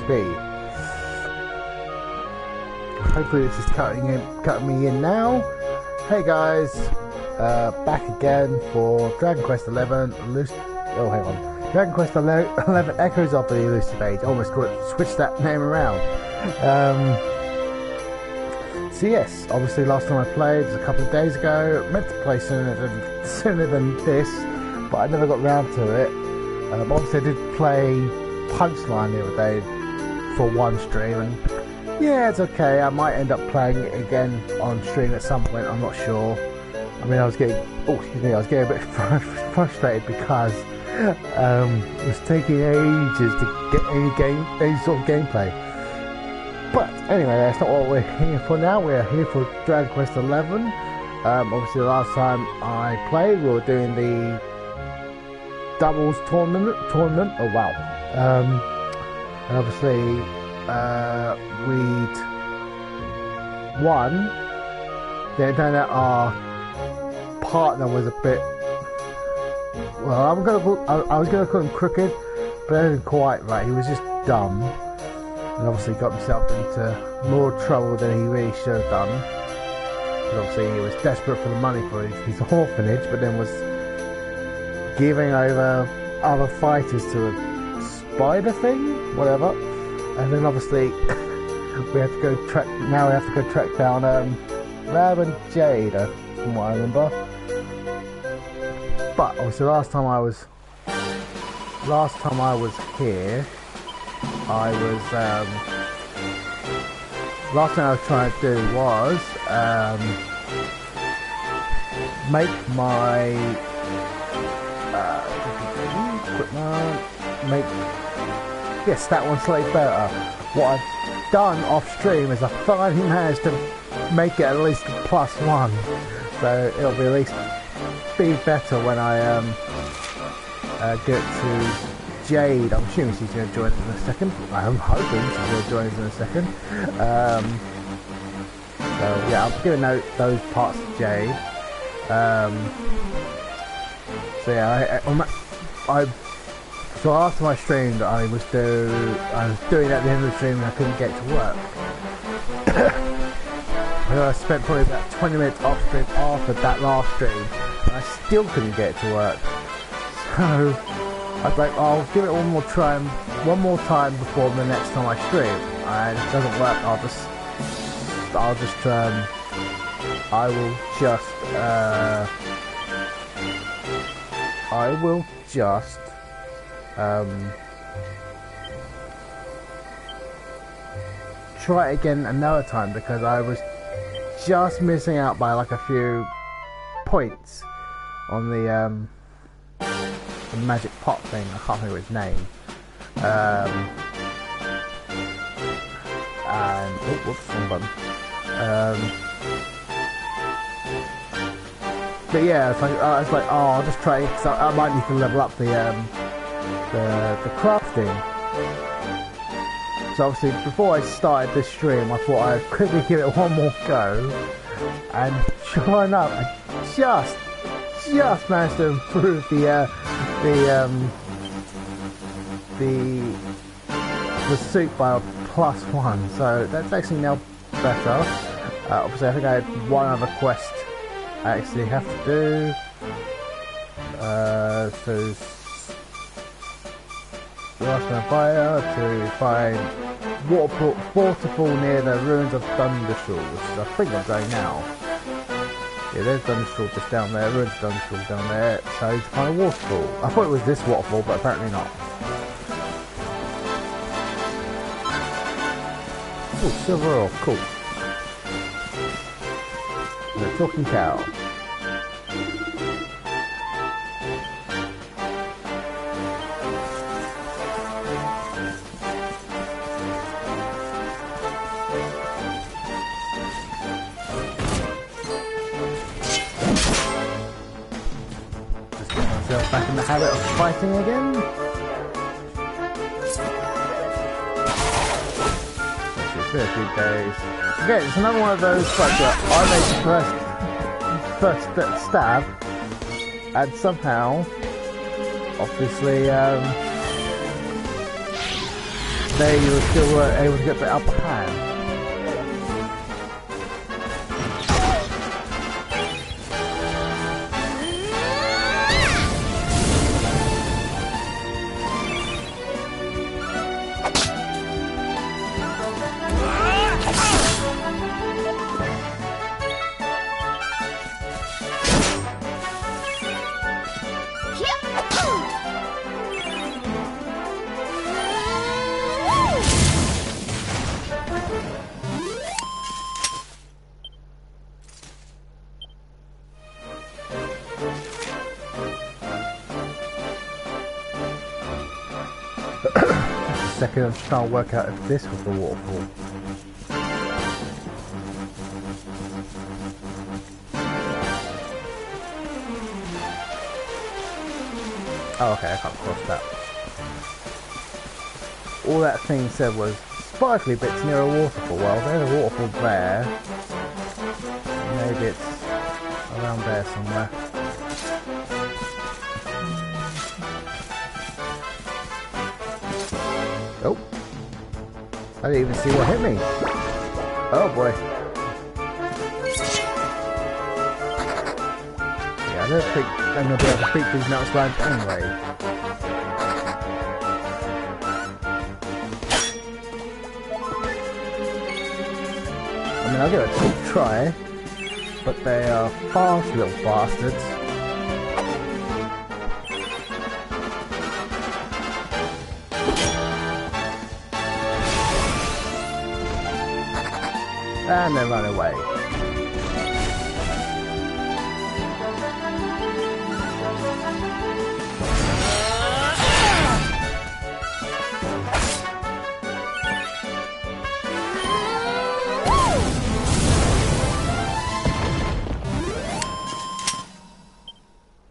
be. Hopefully this is cutting me in now. Hey guys, back again for Dragon Quest 11. Dragon Quest 11 Echoes of the Elusive Age. Almost switched that name around. So yes, obviously last time I played was a couple of days ago. Meant to play sooner than this, but I never got round to it. Obviously I did play Punchline the other day for one stream, and yeah, it's okay. I might end up playing it again on stream at some point. I'm not sure. I mean, I was getting a bit frustrated because it was taking ages to get any sort of gameplay. But anyway, that's not what we're here for now. We're here for Dragon Quest 11. Obviously, the last time I played, we were doing the doubles tournament. Oh wow! And obviously, we'd won. Then our partner was a bit. Well, I was gonna call him crooked, but that isn't quite right. He was just dumb, and obviously got himself into more trouble than he really should have done. And obviously, he was desperate for the money for his orphanage, but then was giving over other fighters to a spider thing, whatever. And then obviously we have to go track down Rab and Jade, from what I remember. But obviously last time I was here, last thing I was trying to do was make my yes, that one's slightly better. What I've done off stream is I finally managed to make it at least +1, so it'll be at least be better when I get to Jade. I'm assuming she's going to join us in a second. I'm hoping she's going to join us in a second. So yeah, I'm giving those parts to Jade. So yeah, so after my stream that I was doing at the end of the stream and I couldn't get to work. I spent probably about 20 minutes off stream after that last stream, and I still couldn't get to work. So I was like, I'll give it one more time before the next time I stream. And if it doesn't work, I will just try it again another time, because I was just missing out by like a few points on the magic pot thing. I can't remember his name. And whoops, wrong button. But yeah, it's like oh, I'll just try it because I might need to level up the crafting. So obviously, before I started this stream, I thought I'd quickly give it one more go, and sure enough, I just managed to improve the suit by a +1. So that's actually now better. Obviously, I think I had one other quest I actually have to do. So last on fire to find waterfall near the ruins of Thundershall, which is I think I'm going now. Yeah, there's Thundershall just down there, ruins of Thundershall down there, so to find a waterfall. I thought it was this waterfall, but apparently not. Oh, silver ore, cool. The talking cow. Back in the habit of fighting again. Actually, 30 days. Okay, it's another one of those fights where I made the first stab, and somehow, obviously, they were still able to get the upper hand. Second, I'm just trying to work out if this was the waterfall. Oh, okay, I can't cross that. All that thing said was sparkly bits near a waterfall. Well, there's a waterfall there. Maybe it's around there somewhere. Oh, I didn't even see what hit me. Oh boy. Yeah, I don't think I'm going to be able to beat these mountain slimes anyway. I mean, I'll give it a quick try, but they are fast little bastards. And they run away.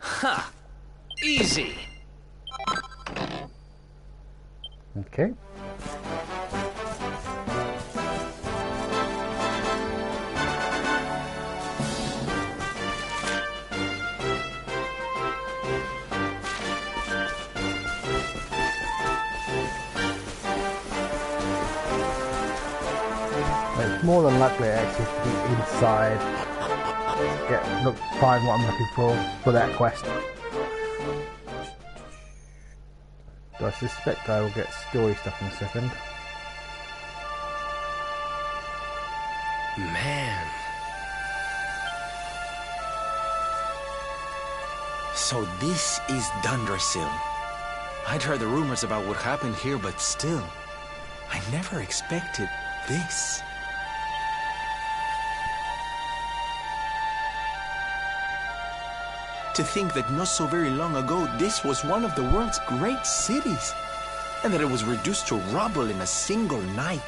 Ha! Easy. Okay. It's more than likely actually to be inside. Find what I'm looking for that quest. Do I suspect I will get story stuff in a second? Man. So this is Dundrasil. I'd heard the rumors about what happened here, but still, I never expected this. To think that not so very long ago, this was one of the world's great cities, and that it was reduced to rubble in a single night.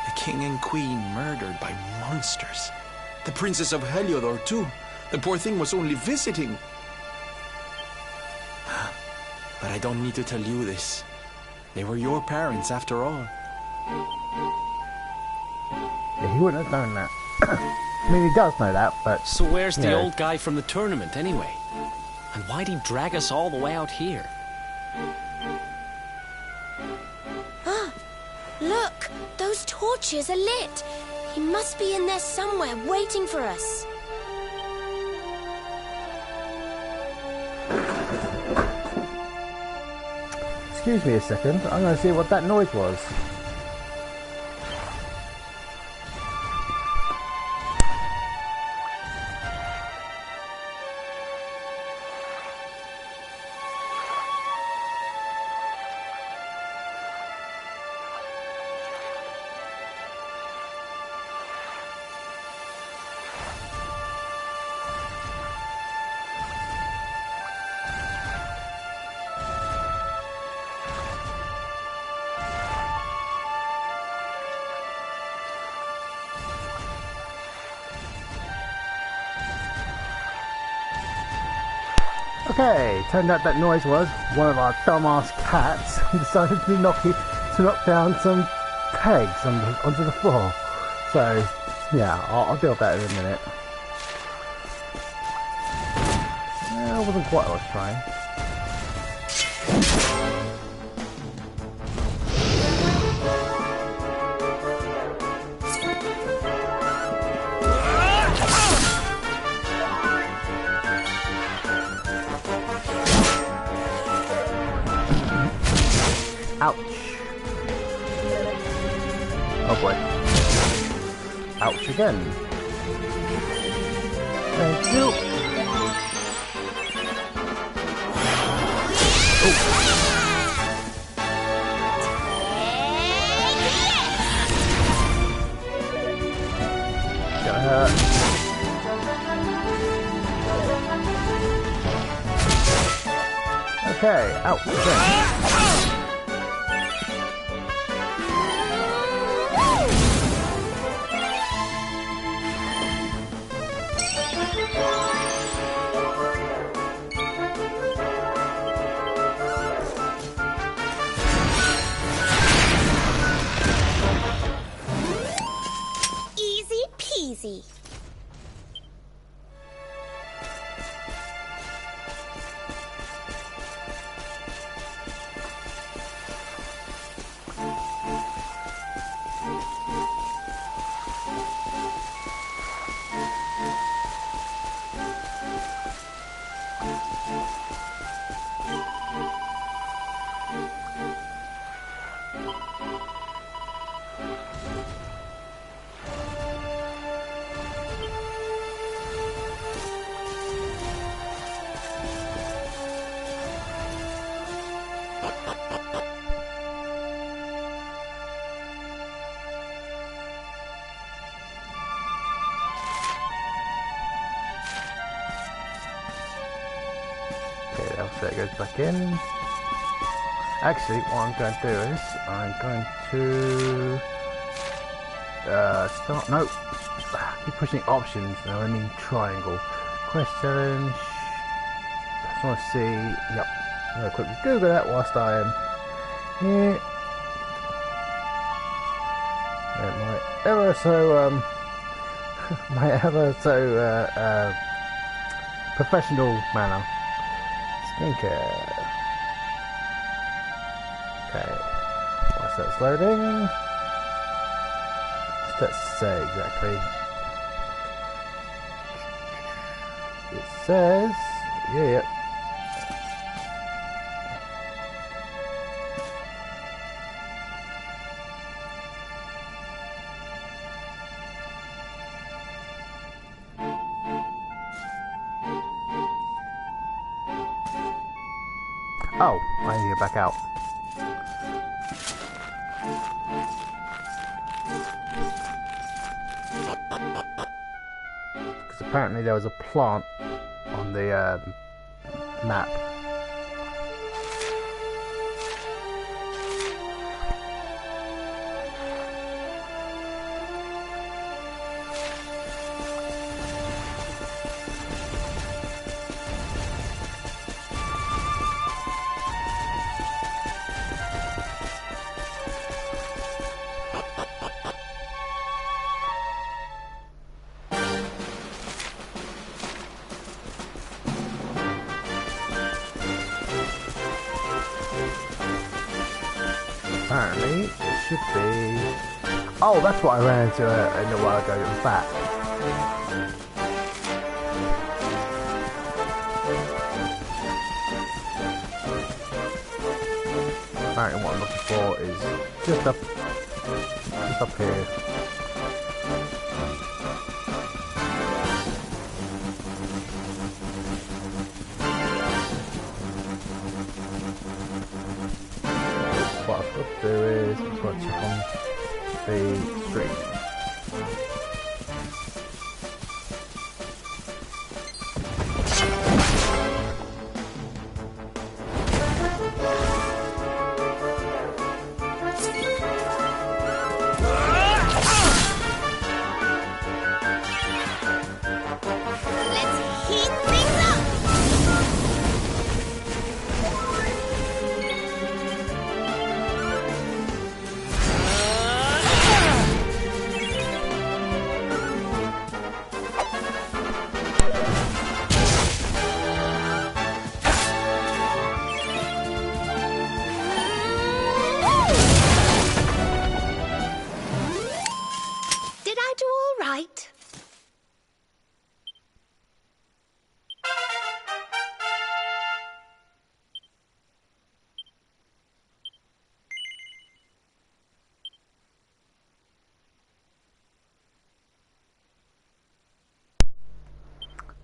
The king and queen murdered by monsters. The princess of Heliodor, too. The poor thing was only visiting. But I don't need to tell you this. They were your parents, after all. Yeah, he wouldn't have known that. I mean, he does know that, but... So where's the old guy from the tournament, anyway? And why'd he drag us all the way out here? Ah, look! Those torches are lit! He must be in there somewhere, waiting for us. Excuse me a second, I'm going to see what that noise was. Okay, turned out that noise was one of our dumbass cats who decided to knock down some pegs onto the floor. So, yeah, I'll deal with that in a minute. That wasn't quite what I was trying. Ouch. Oh boy. Ouch again. Thank you. Oh. Gonna hurt. Okay, ouch again. Easy peasy. So it goes back in. Actually, what I'm going to do is I'm going to start. No, I keep pushing options. No, I mean triangle. Quest challenge. Just want to see. Yep. I'm going to quickly Google that whilst I am here. My ever so professional manner. Skincare. Okay. Whilst that's loading. What's that say exactly? It says, yeah. Oh, I need to get back out. Because apparently there was a plant on the map. Apparently, it should be... Oh, that's what I ran into a while ago. It was that. Apparently, what I'm looking for is just up here. What I've got to do is I'm just going to check on the street.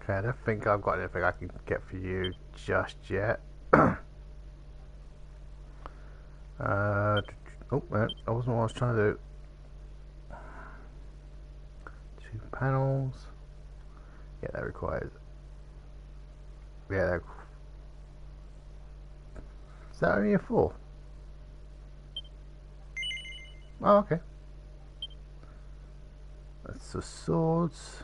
Okay, I don't think I've got anything I can get for you just yet. Oh, no, that wasn't what I was trying to do. 2 panels. Yeah, that requires. Yeah, that. Is that only a 4? Oh, okay. That's the swords.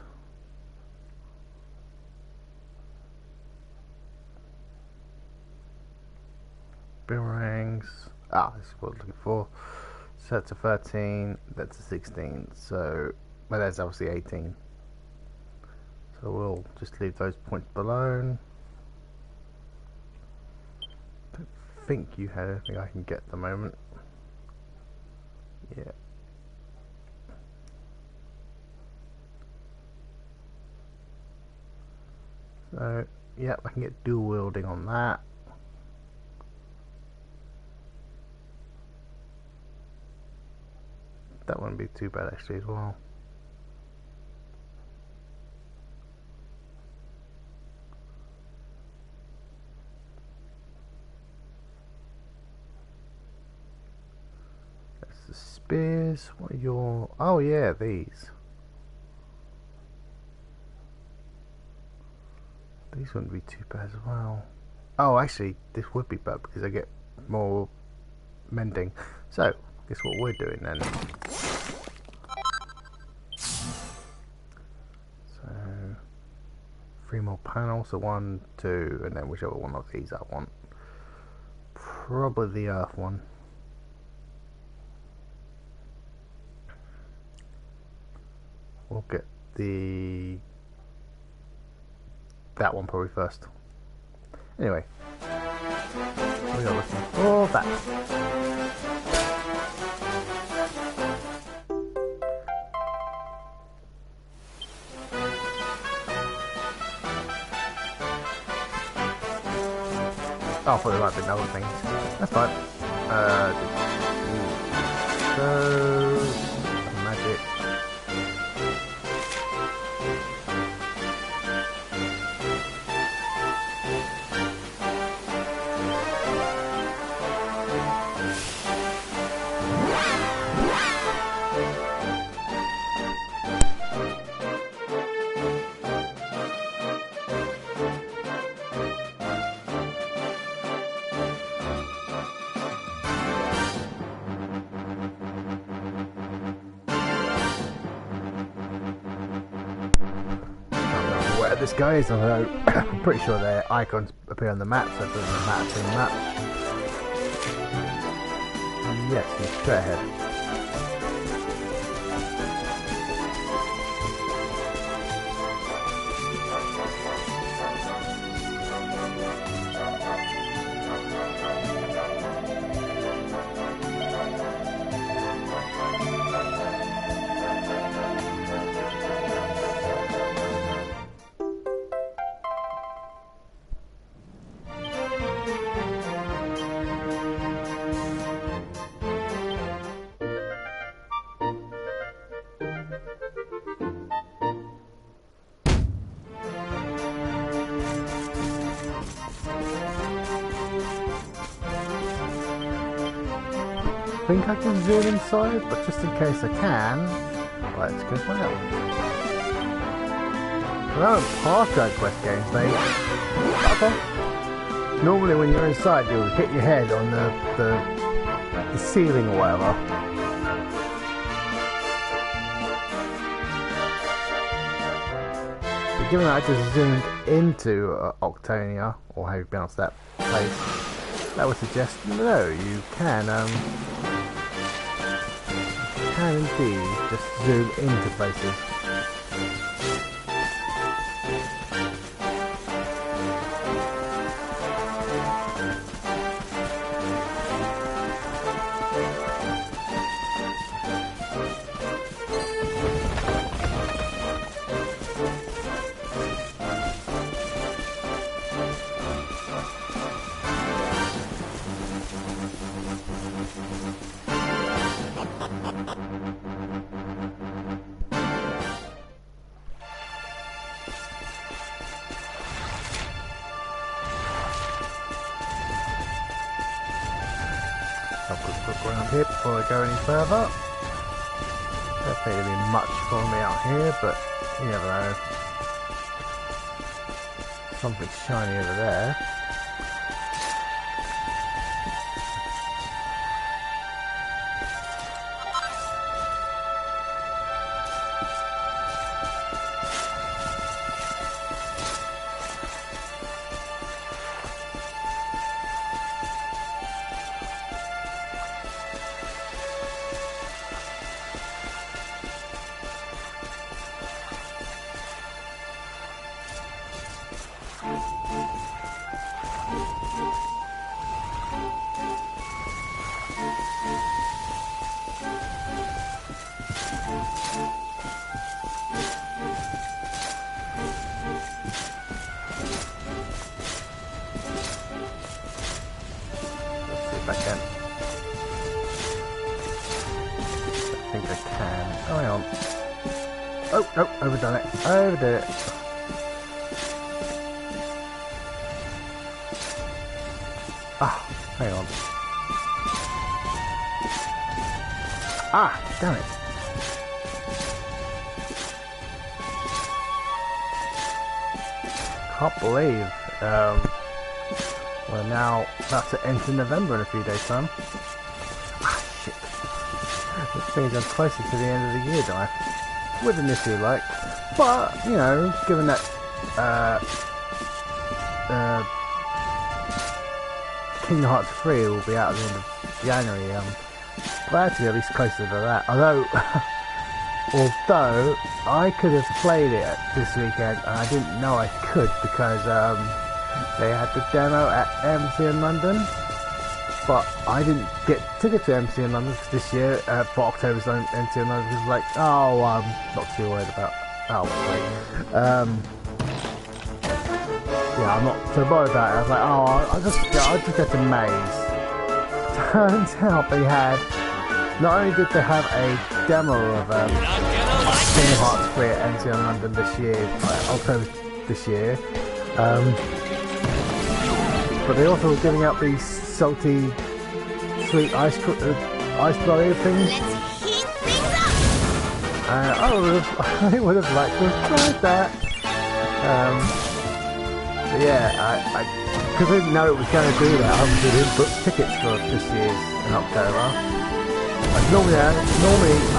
Boomerangs. Ah, this is what I'm looking for. So that's a 13, that's a 16. So, well, that's obviously 18. So we'll just leave those points alone. Don't think you had anything I can get at the moment. Yeah. So, yeah, I can get dual wielding on that. That wouldn't be too bad actually as well. That's the spears. What are your... Oh yeah, these. These wouldn't be too bad as well. Oh, actually, this would be bad because I get more mending. So, guess what we're doing then? So, 3 more panels. So 1, 2, and then whichever one of these I want. Probably the earth one. We'll get that one probably first. Anyway, we are looking for that. Oh, I thought there might be other things. That's fine. So magic. Where this guy is, although I'm pretty sure their icons appear on the map, so it doesn't matter too much. Yes, he's straight ahead. I think I can zoom inside, but just in case I can, let's go find out. Well, past Drag Quest games, mate. Okay. Normally when you're inside, you'll hit your head on the ceiling or whatever. But given that I just zoomed into Octania, or how you pronounce that place, that would suggest, no, you can indeed just zoom into places. look around here before I go any further. Don't think there'll be much for me out here, but you never know. Something shiny over there. I can. I think I can. Oh, hang on. Oh, no, overdone it. Overdid it. Ah, hang on. Ah, damn it. Can't believe, well, now that's to enter November in a few days' time. Ah, shit. This means I'm closer to the end of the year than I would initially like. But, you know, given that, Kingdom Hearts 3 will be out at the end of January, glad to be at least closer to that. Although I could have played it this weekend, and I didn't know I could because, they had the demo at MC in London, but I didn't get tickets to MC in London because this year, for October's MC in London, was like, oh, I'm not too worried about, oh, wait, yeah, I'm not too worried about it. I was like, oh, I'll just go to Maze. Turns out they had, not only did they have a demo of, Kingdom Hearts 3 at MC in London this year, October this year, but they also were giving out these salty, sweet ice lolly things. Let's heat things up! I would have liked to have tried that. But yeah, because I didn't know it was going to do that, I didn't book tickets for this year's in October. Normally I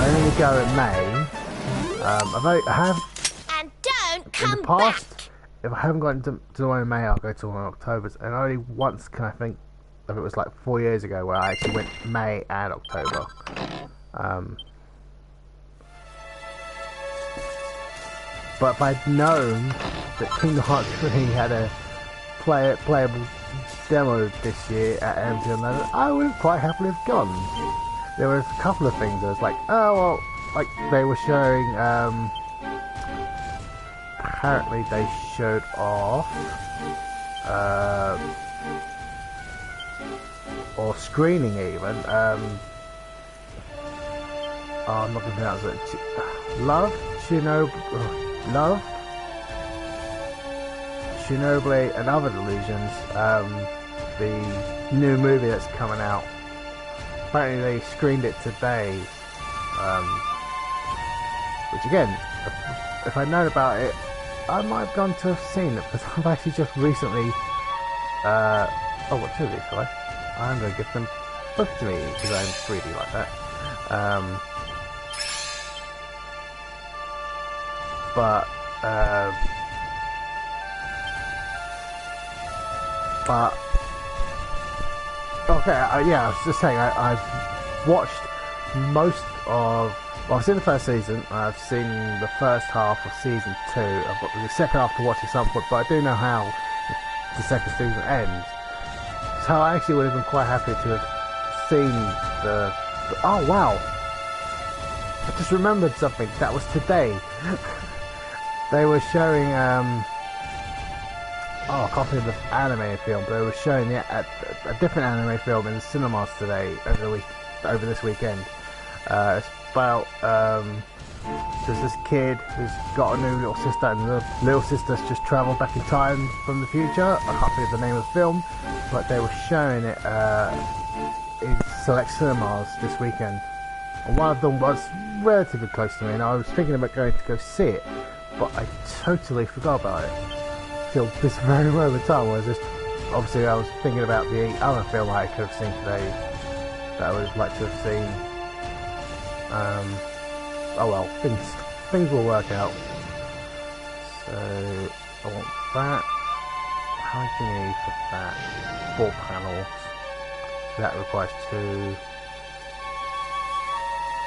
only go in May. I have And don't come in the past. back! If I haven't gotten to the one in May, I'll go to one in October. And only once can I think of it was like 4 years ago where I actually went May and October. But if I'd known that Kingdom Hearts 3 had a playable demo this year at MC London, I would have quite happily have gone. There was a couple of things. I was like, oh well, like they were showing. Apparently they showed off, or screening even, oh, I'm not going to pronounce it, Love, Shinobi and Other Delusions, the new movie that's coming out. Apparently they screened it today, which again, if I'd known about it, I might have gone to have seen it, because I've actually just recently, oh, what two of these guys? I'm going to give them both to me, because I'm 3D like that. Okay, yeah, I was just saying, I've watched most of, well, I've seen the first season, I've seen the first half of season 2, I've got the second half to watch at some point, but I do know how the second season ends. So I actually would have been quite happy to have seen the oh wow! I just remembered something, that was today. They were showing, I can't think of the anime film, but they were showing a different anime film in the cinemas today, over this weekend. It's about, there's this kid who's got a new little sister, and the little sister's just travelled back in time from the future. I can't think of the name of the film, but they were showing it in select cinemas this weekend. And one of them was relatively close to me, and I was thinking about going to go see it, but I totally forgot about it. Till this very moment in time, where obviously I was thinking about the other film I could have seen today that I would like to have seen. Oh well, things will work out. So I want that. How much do you need for that? 4 panels. So that requires 2.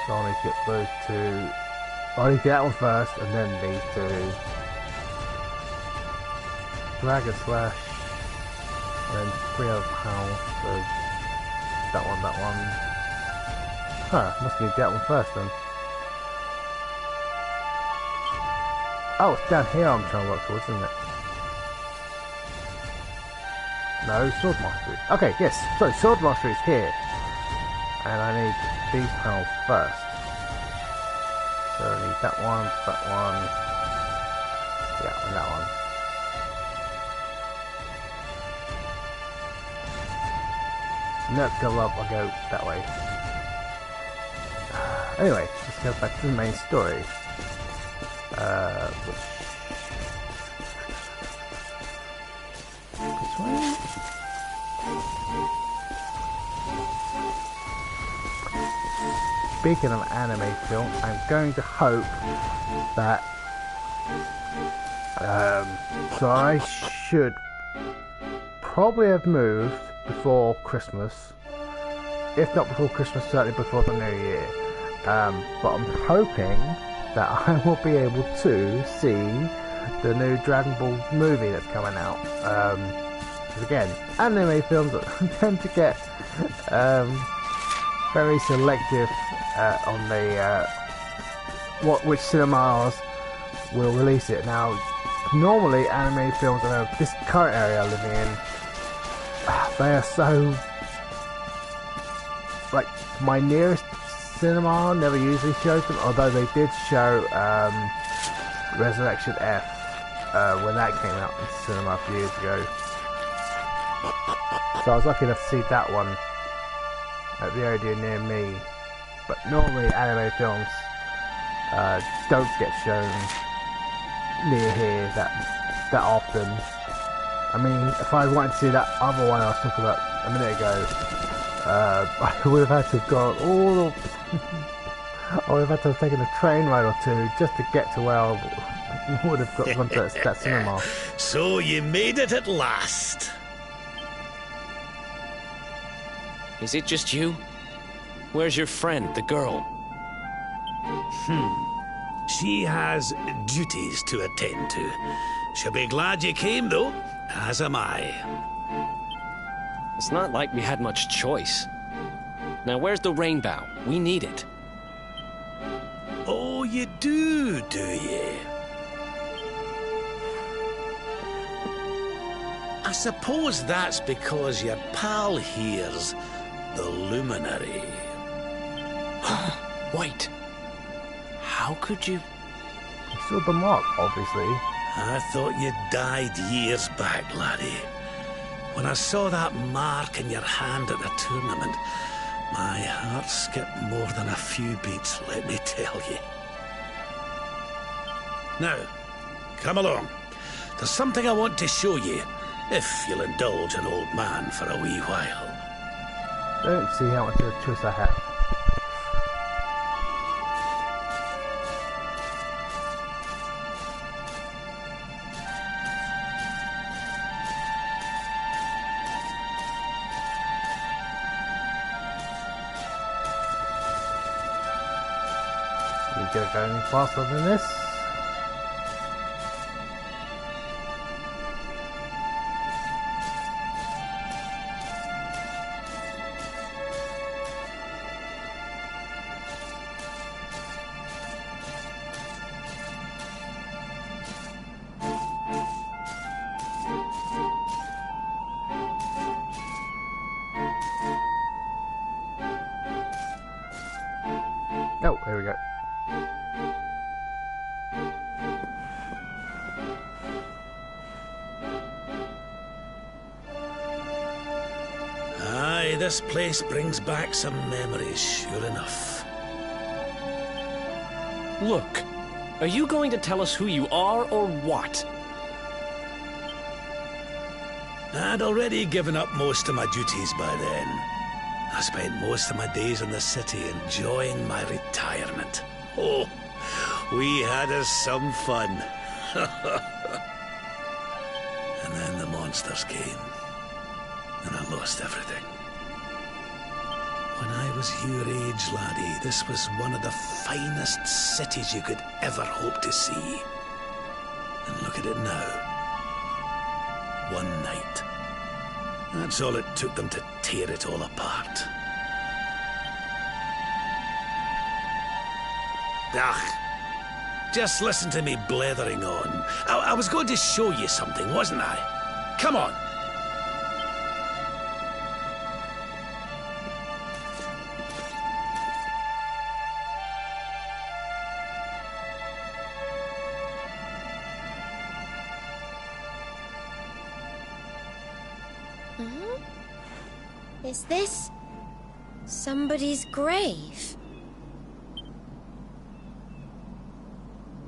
So I need to get those 2. I need to get that one first, and then these 2. Drag and slash. And then 3 other panels. So that one. Huh, must need that one first then. Oh, it's down here I'm trying to work towards, isn't it? No, Sword Mastery. Okay, yes, so Sword Mastery is here. And I need these panels first. So I need that one. Yeah, and that one. Let's go up, I'll go that way. Anyway, let's go back to the main story. This way? Speaking of anime film, I'm going to hope that so I should probably have moved before Christmas. If not before Christmas, certainly before the New Year. But I'm hoping that I will be able to see the new Dragon Ball movie that's coming out. Because again, anime films tend to get very selective on the which cinemas will release it. Now, normally anime films, I know this current area I live in, they are so, like, my nearest cinema never usually shows them, although they did show Resurrection F when that came out in cinema a few years ago. So I was lucky enough to see that one at the area near me. But normally anime films don't get shown near here that often. I mean, if I wanted to see that other one I was talking about a minute ago, I would have had to have gone all the I would have had to have taken a train ride or 2 just to get to where I would have gone to that cinema. So you made it at last. Is it just you? Where's your friend, the girl? She has duties to attend to. She'll be glad you came, though, as am I. It's not like we had much choice. Now, where's the rainbow? We need it. Oh, you do you? I suppose that's because your pal here's the luminary. Wait. How could you... You saw the mark, obviously. I thought you died years back, laddie. When I saw that mark in your hand at the tournament, my heart skipped more than a few beats, let me tell you. Now, come along. There's something I want to show you, if you'll indulge an old man for a wee while. Don't see how much of a choice I have. You gonna go any faster than this? Oh, here we go. Aye, Aye, this place brings back some memories, sure enough. Look, are you going to tell us who you are or what? I'd already given up most of my duties by then. I spent most of my days in the city enjoying my retirement. Oh, we had us some fun. And then the monsters came, and I lost everything. When I was your age, laddie, this was one of the finest cities you could ever hope to see. And look at it now. One night. That's all it took them to tear it all apart. Just listen to me blethering on. I was going to show you something, wasn't I? Come on. Is this somebody's grave?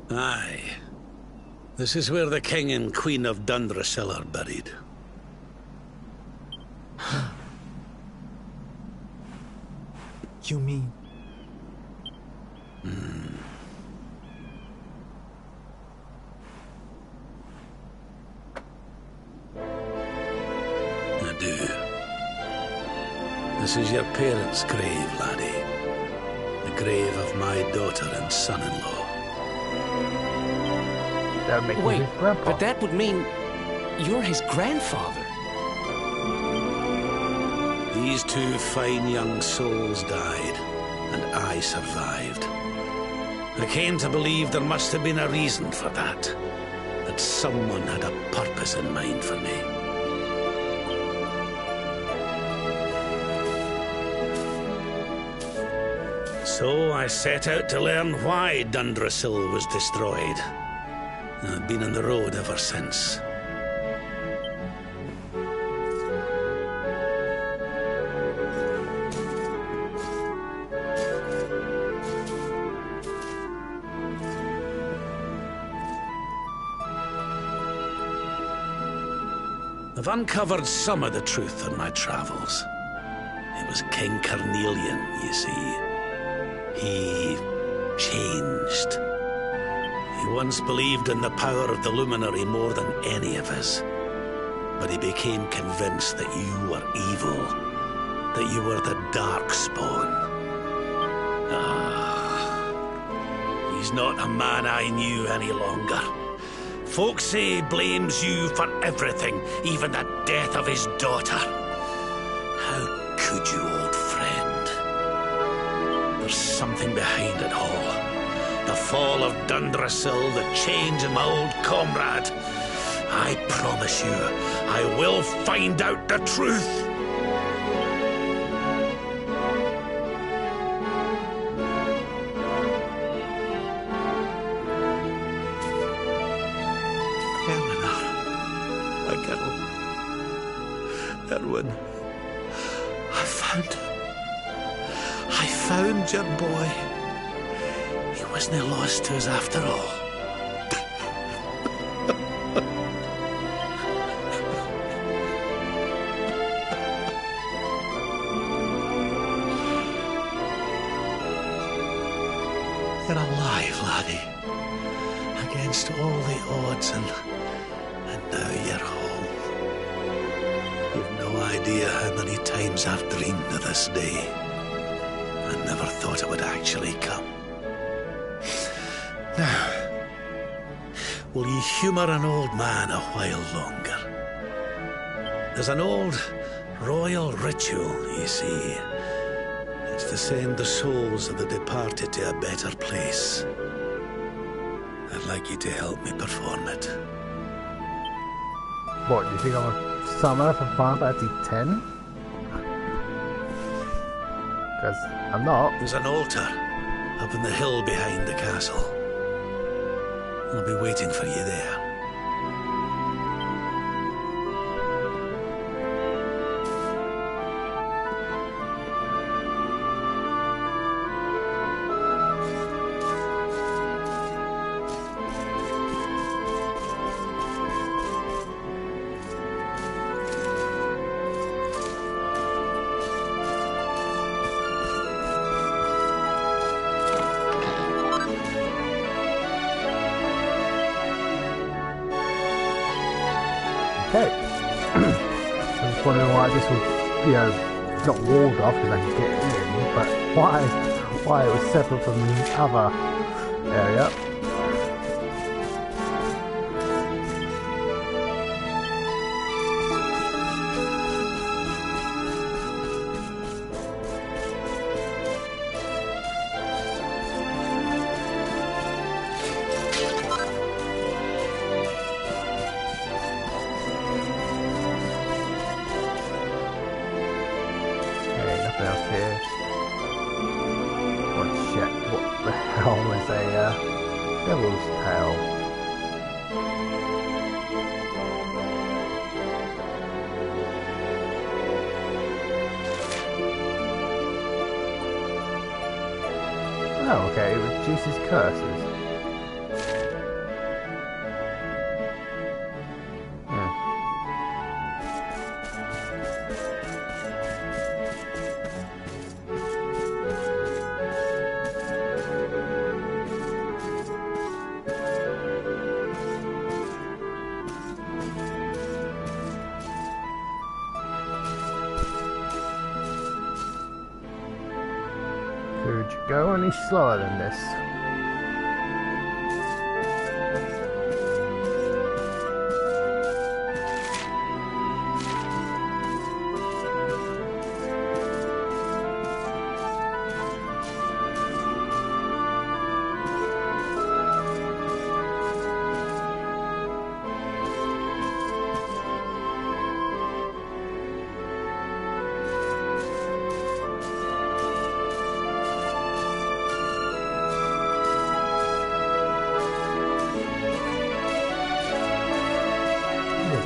Aye. This is where the King and Queen of Dundrasil are buried. You mean? I do. This is your parents' grave, laddie. The grave of my daughter and son-in-law. That would make Wait, him his grandpa. but that would mean you're his grandfather. These two fine young souls died, and I survived. I came to believe there must have been a reason for that. That someone had a purpose in mind for me. So I set out to learn why Dundrasil was destroyed. I've been on the road ever since. I've uncovered some of the truth on my travels. It was King Carnelian, you see. He changed. He once believed in the power of the luminary more than any of us. But he became convinced that you were evil, that you were the Darkspawn. He's not a man I knew any longer. Folks say he blames you for everything, even the death of his daughter. How could you, old friend? There's something behind it all. The fall of Dundrasil, the change in my old comrade. I promise you, I will find out the truth. Erwin, I found your boy. He wasn't lost to us after all. You're alive, laddie. Against all the odds, and now you're home. You've no idea how many times I've dreamed of this day. I never thought it would actually come. Now, will you humour an old man a while longer? There's an old royal ritual, you see. It's to send the souls of the departed to a better place. I'd like you to help me perform it. What, do you think I'm a summoner for Final Fantasy 10? Because I'm not. There's an altar up in the hill behind the castle. I'll be waiting for you there. wondering why this was, you know, not walled off because I could get in, but why it was separate from the other area. Devil's Tail. Oh, okay, it reduces curses. Could you go any slower than this?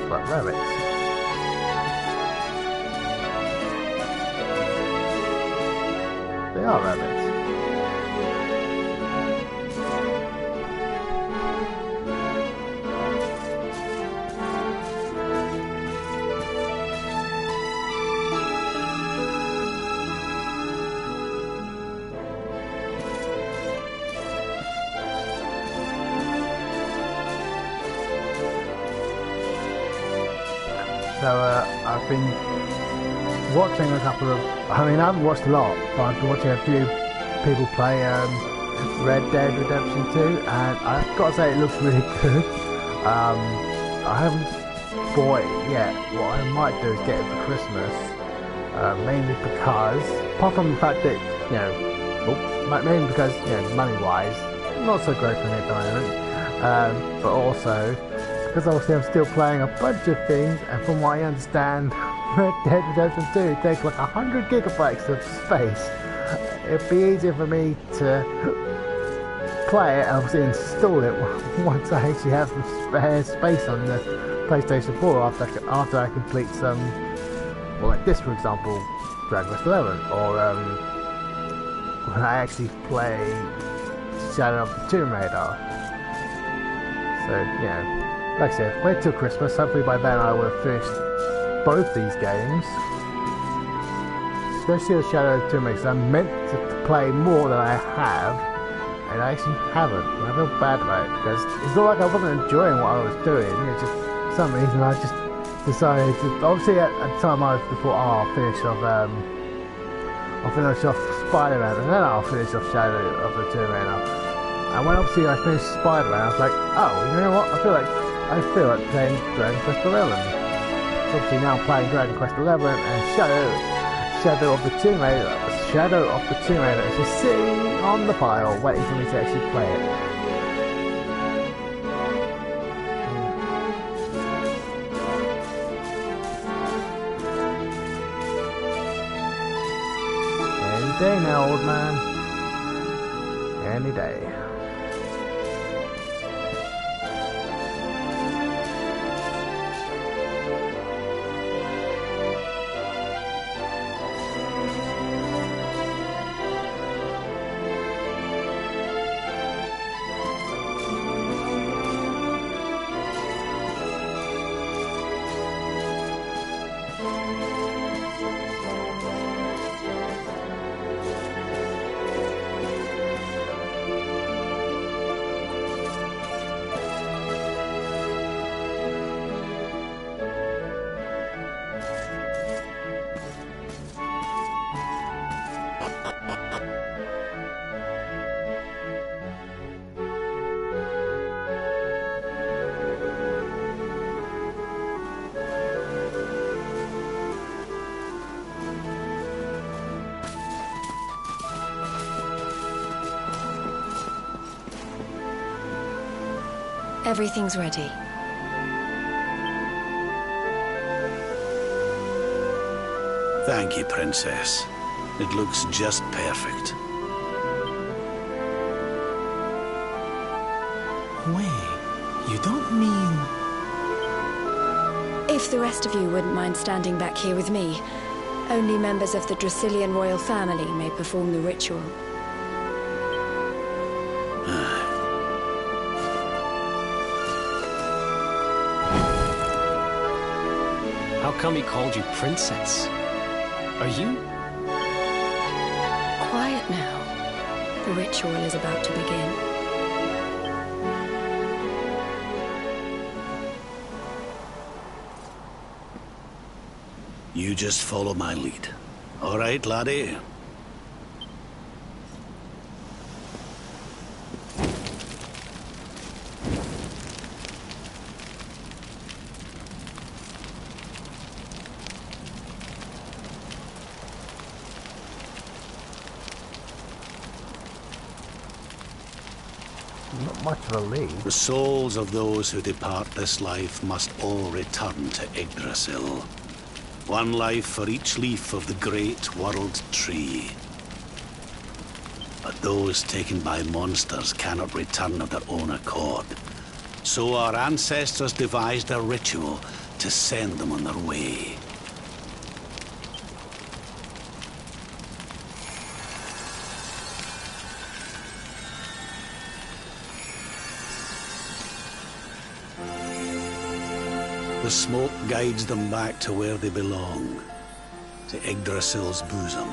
But rabbits. They are rabbits. So I've been watching a couple of, I mean I haven't watched a lot, but I've been watching a few people play Red Dead Redemption 2, and I've got to say it looks really good. I haven't bought it yet. What I might do is get it for Christmas, mainly because, apart from the fact that, you know, mainly because, you know, money-wise, not so great for me at the moment, but also because obviously I'm still playing a bunch of things, and from what I understand, Red Dead Redemption 2 takes like 100 gigabytes of space. It'd be easier for me to play it and obviously install it once I actually have some spare space on the PlayStation 4 after I complete some, well, like this for example, Dragon Quest 11, or when I actually play Shadow of the Tomb Raider. So, you know, like I said, wait till Christmas. Hopefully by then I will have finished both these games. Especially the Shadow of the Tomb Raider, because I'm meant to play more than I have, and I actually haven't. And I feel bad about it, because it's not like I wasn't enjoying what I was doing. It's just, for some reason I just decided to, obviously at the time I thought, oh, I'll finish off Spider-Man, and then I'll finish off Shadow of the Tomb Raider. And when obviously I finished Spider-Man, I was like, oh, you know what, I feel like playing Dragon Quest 11. So obviously now I'm playing Dragon Quest 11 and Shadow of the Tomb Raider. Shadow of the Tomb Raider is just sitting on the pile, waiting for me to actually play it. Any day now, old man. Any day. Everything's ready. Thank you, Princess. It looks just perfect. Wait, you don't mean... If the rest of you wouldn't mind standing back here with me, only members of the Dracilian royal family may perform the ritual. How come he called you Princess? Are you? Quiet now. The ritual is about to begin. You just follow my lead. All right, laddie? Not much of a lead. The souls of those who depart this life must all return to Yggdrasil. One life for each leaf of the great world tree. But those taken by monsters cannot return of their own accord. So our ancestors devised a ritual to send them on their way. The smoke guides them back to where they belong, to Yggdrasil's bosom.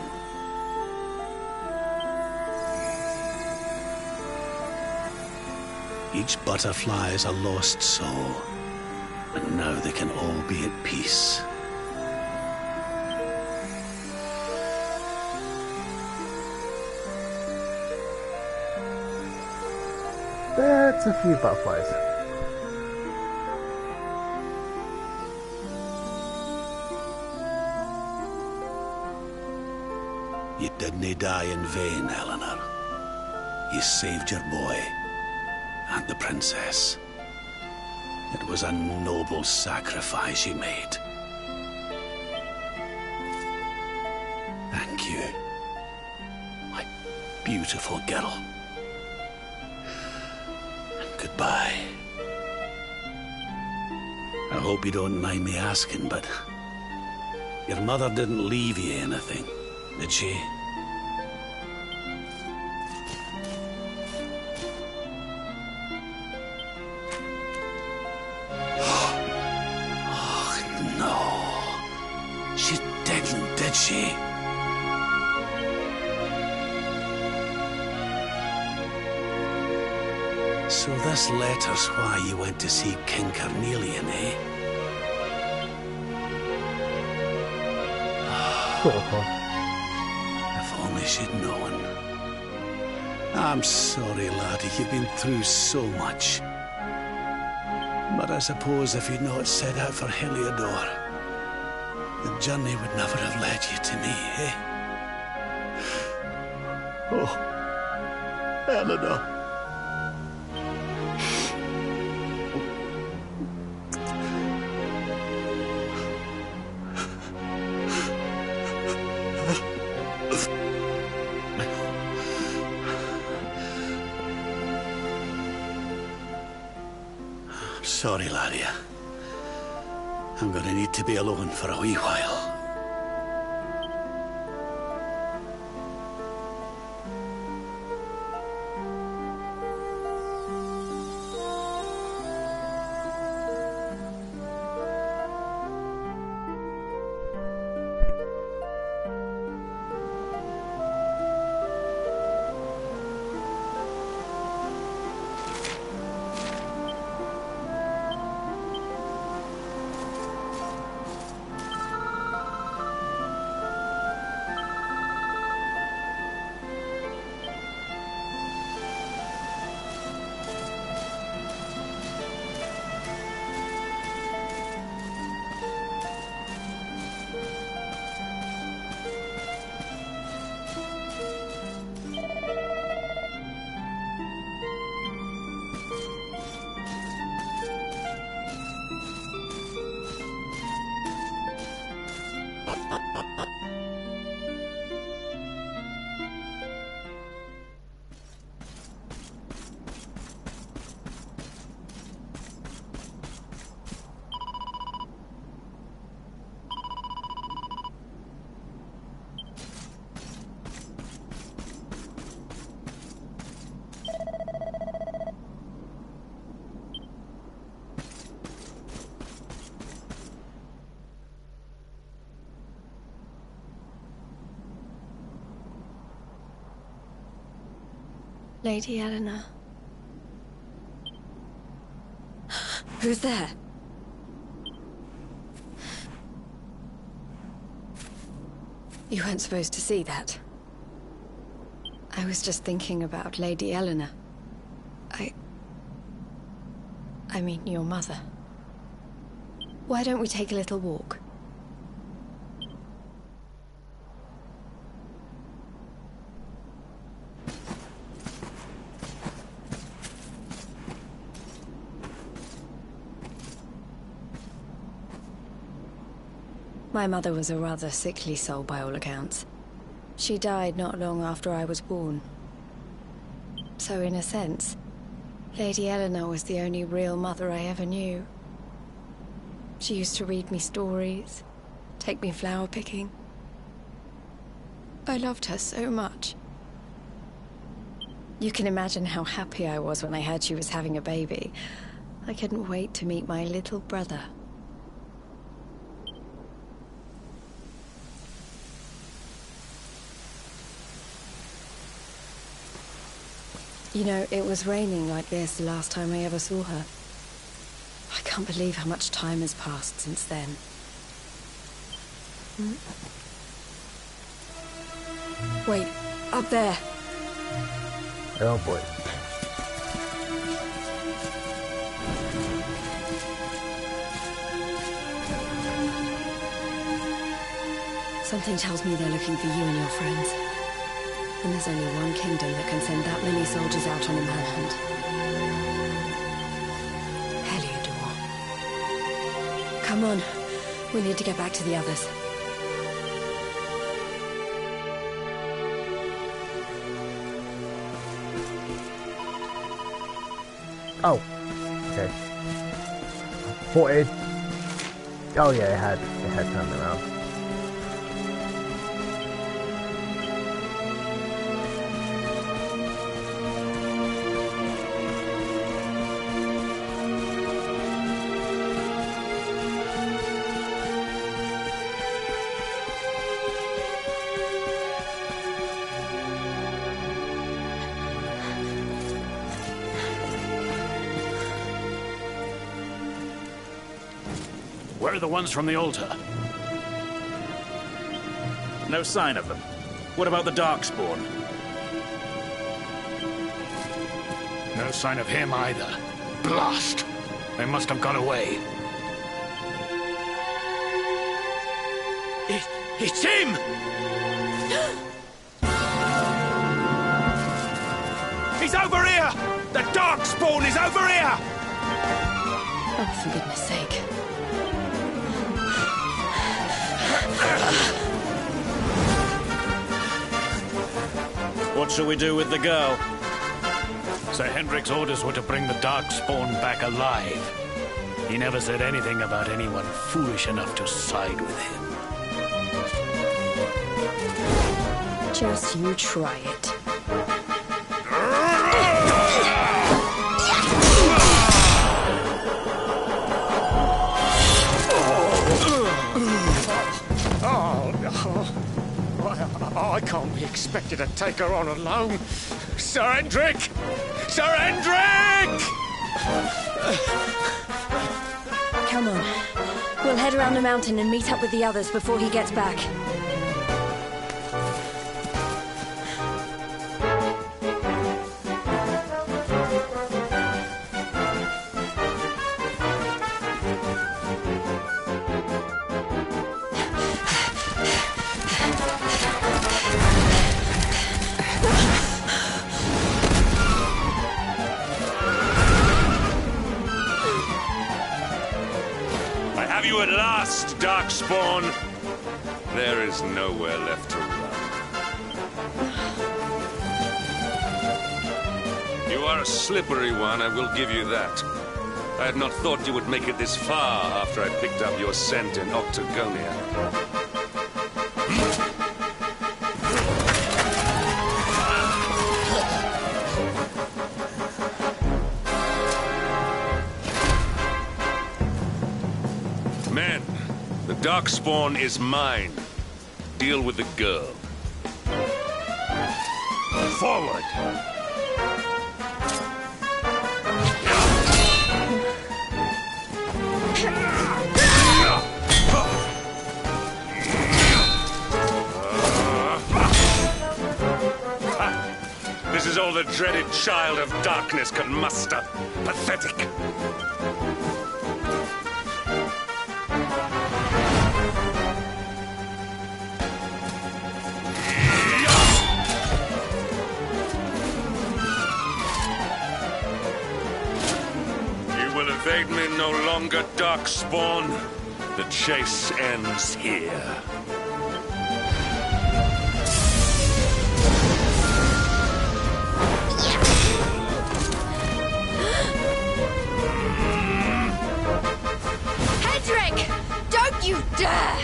Each butterfly is a lost soul, and now they can all be at peace. That's a few butterflies. You didn't die in vain, Eleanor. You saved your boy and the princess. It was a noble sacrifice you made. Thank you, my beautiful girl. And goodbye. I hope you don't mind me asking, but your mother didn't leave you anything, did she? Did she? So this letter's why you went to see King Carnelian, eh? If only she'd known. I'm sorry, laddie, you've been through so much. But I suppose if you'd not set out for Heliodor, the journey would never have led you to me, eh? Oh, Eleanor. I'm sorry, laddie. I'm gonna need to be alone for a wee while. Lady Eleanor. Who's there? You weren't supposed to see that. I was just thinking about Lady Eleanor. I mean, your mother. Why don't we take a little walk? My mother was a rather sickly soul by all accounts. She died not long after I was born. So in a sense, Lady Eleanor was the only real mother I ever knew. She used to read me stories, take me flower picking. I loved her so much. You can imagine how happy I was when I heard she was having a baby. I couldn't wait to meet my little brother. You know, it was raining like this the last time I ever saw her. I can't believe how much time has passed since then. Wait, up there. Oh boy. Something tells me they're looking for you and your friends. And there's only one kingdom that can send that many soldiers out on a manhunt. Heliodor. Come on. We need to get back to the others. Oh. Okay. Thought it... Oh yeah, it had turned around. Where are the ones from the altar? No sign of them. What about the Darkspawn? No sign of him either. Blast! They must have gone away. It's him! He's over here! The Darkspawn is over here! Oh, for goodness sake. What shall we do with the girl? Sir Hendrik's orders were to bring the Darkspawn back alive. He never said anything about anyone foolish enough to side with him. Just you try it. I can't be expected to take her on alone. Sir Hendrik! Sir Hendrik! Come on. We'll head around the mountain and meet up with the others before he gets back. At last, Darkspawn. There is nowhere left to run. You are a slippery one, I will give you that. I had not thought you would make it this far after I picked up your scent in Octagonia. Men, the Darkspawn is mine. Deal with the girl. Forward! This is all the dreaded child of darkness can muster. Pathetic. You will evade me no longer, Darkspawn. The chase ends here. You dare!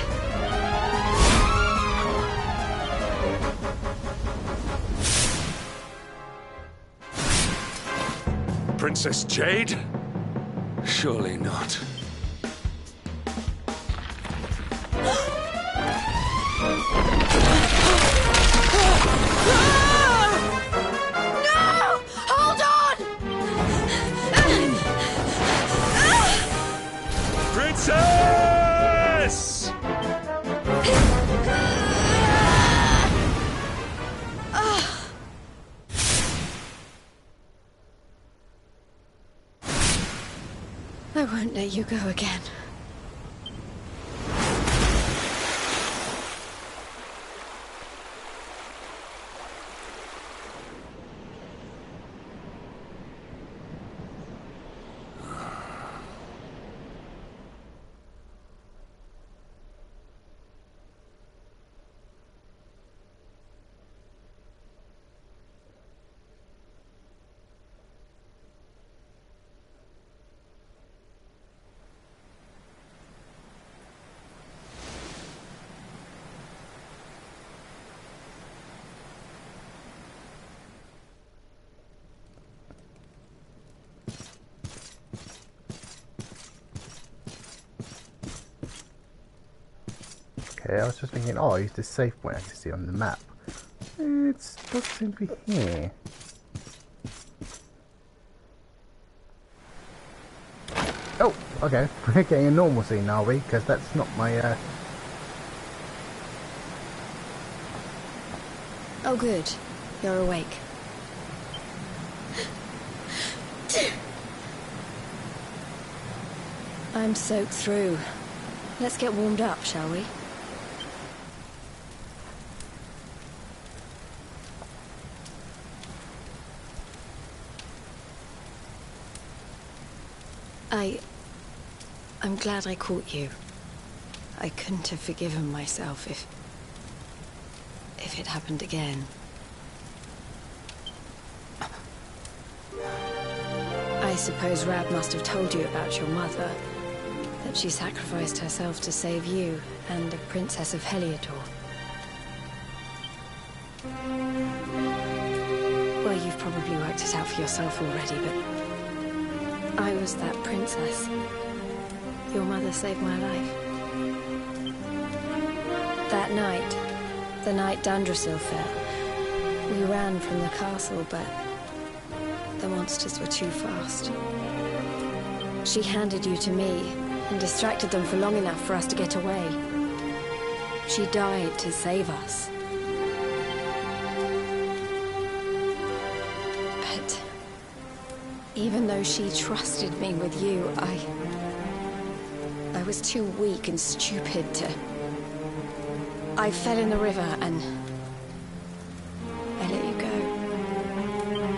Princess Jade? Surely not. No! Hold on! Princess! I won't let you go again. Okay, I was just thinking, oh, I used this save point I can see on the map. It doesn't seem to be here. Oh, okay. We're getting a normal scene, are we? Because that's not my, Oh, good. You're awake. I'm soaked through. Let's get warmed up, shall we? I'm glad I caught you. I couldn't have forgiven myself if it happened again. I suppose Rab must have told you about your mother. That she sacrificed herself to save you and the Princess of Heliodor. Well, you've probably worked it out for yourself already, but I was that princess. Your mother saved my life. That night, the night Dundrasil fell, we ran from the castle, but the monsters were too fast. She handed you to me and distracted them for long enough for us to get away. She died to save us. But even though she trusted me with you, I was too weak and stupid to... I fell in the river and I let you go.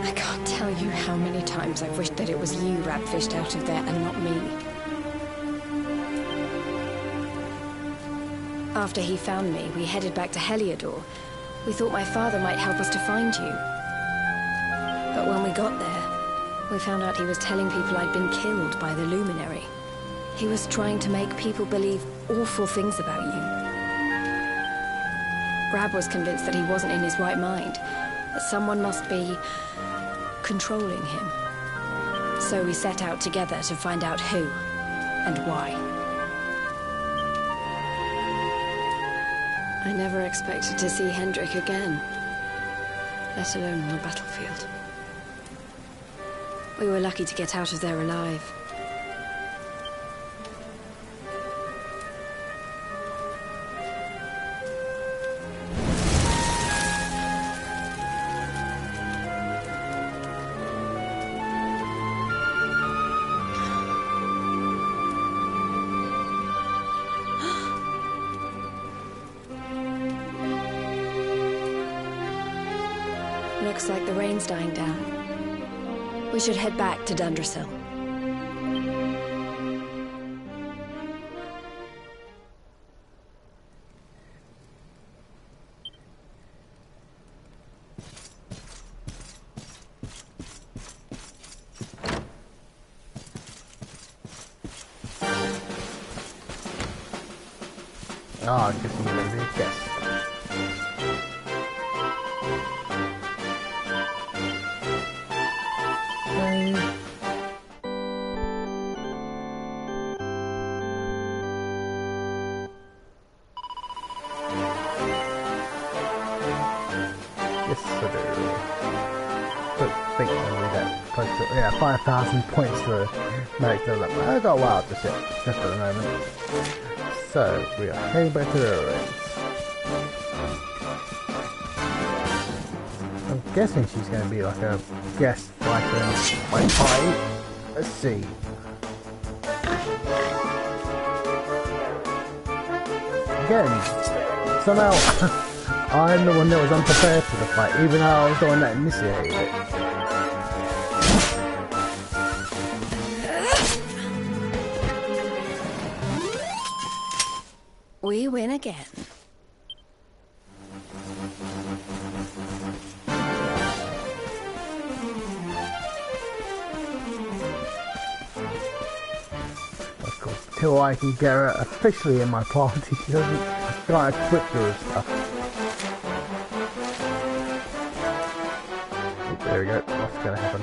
I can't tell you how many times I've wished that it was you Rab fished out of there and not me. After he found me, we headed back to Heliodor. We thought my father might help us to find you. But when we got there, we found out he was telling people I'd been killed by the Luminary. He was trying to make people believe awful things about you. Rab was convinced that he wasn't in his right mind, that someone must be controlling him. So we set out together to find out who and why. I never expected to see Hendrik again, let alone on the battlefield. We were lucky to get out of there alive. Looks like the rain's dying down. We should head back to Dundrasil. I guess I'm gonna be a guest. Yeah, 5,000 points to make the level. I got wild just yet, just at the moment. So we are heading back to the ruins. I'm guessing she's going to be like a guest like party. Let's see. Again, somehow I'm the one that was unprepared for the fight, even though I was the one that initiated it. We win again. Of course, till I can get her officially in my party, she can't equip her and stuff. Oh, there we go. What's going to happen?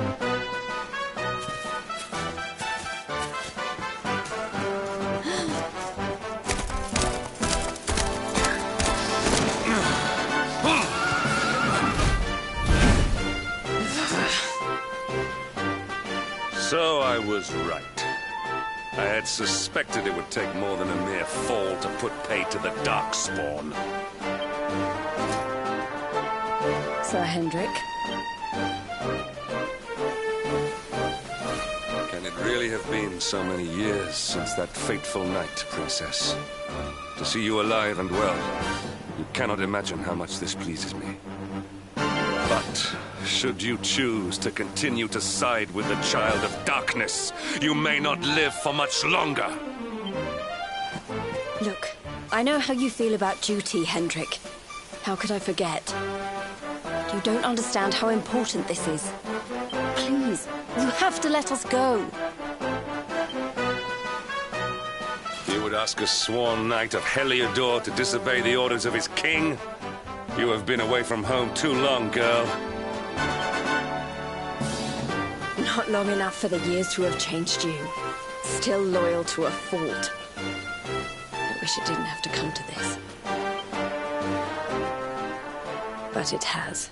So I was right. I had suspected it would take more than a mere fall to put pay to the Darkspawn. Sir Hendrik. Can it really have been so many years since that fateful night, Princess? To see you alive and well, you cannot imagine how much this pleases me. But should you choose to continue to side with the Child of Darkness, you may not live for much longer. Look, I know how you feel about duty, Hendrik. How could I forget? You don't understand how important this is. Please, you have to let us go. You would ask a sworn knight of Heliodor to disobey the orders of his king? You have been away from home too long, girl. Not long enough for the years to have changed you. Still loyal to a fault. I wish it didn't have to come to this. But it has.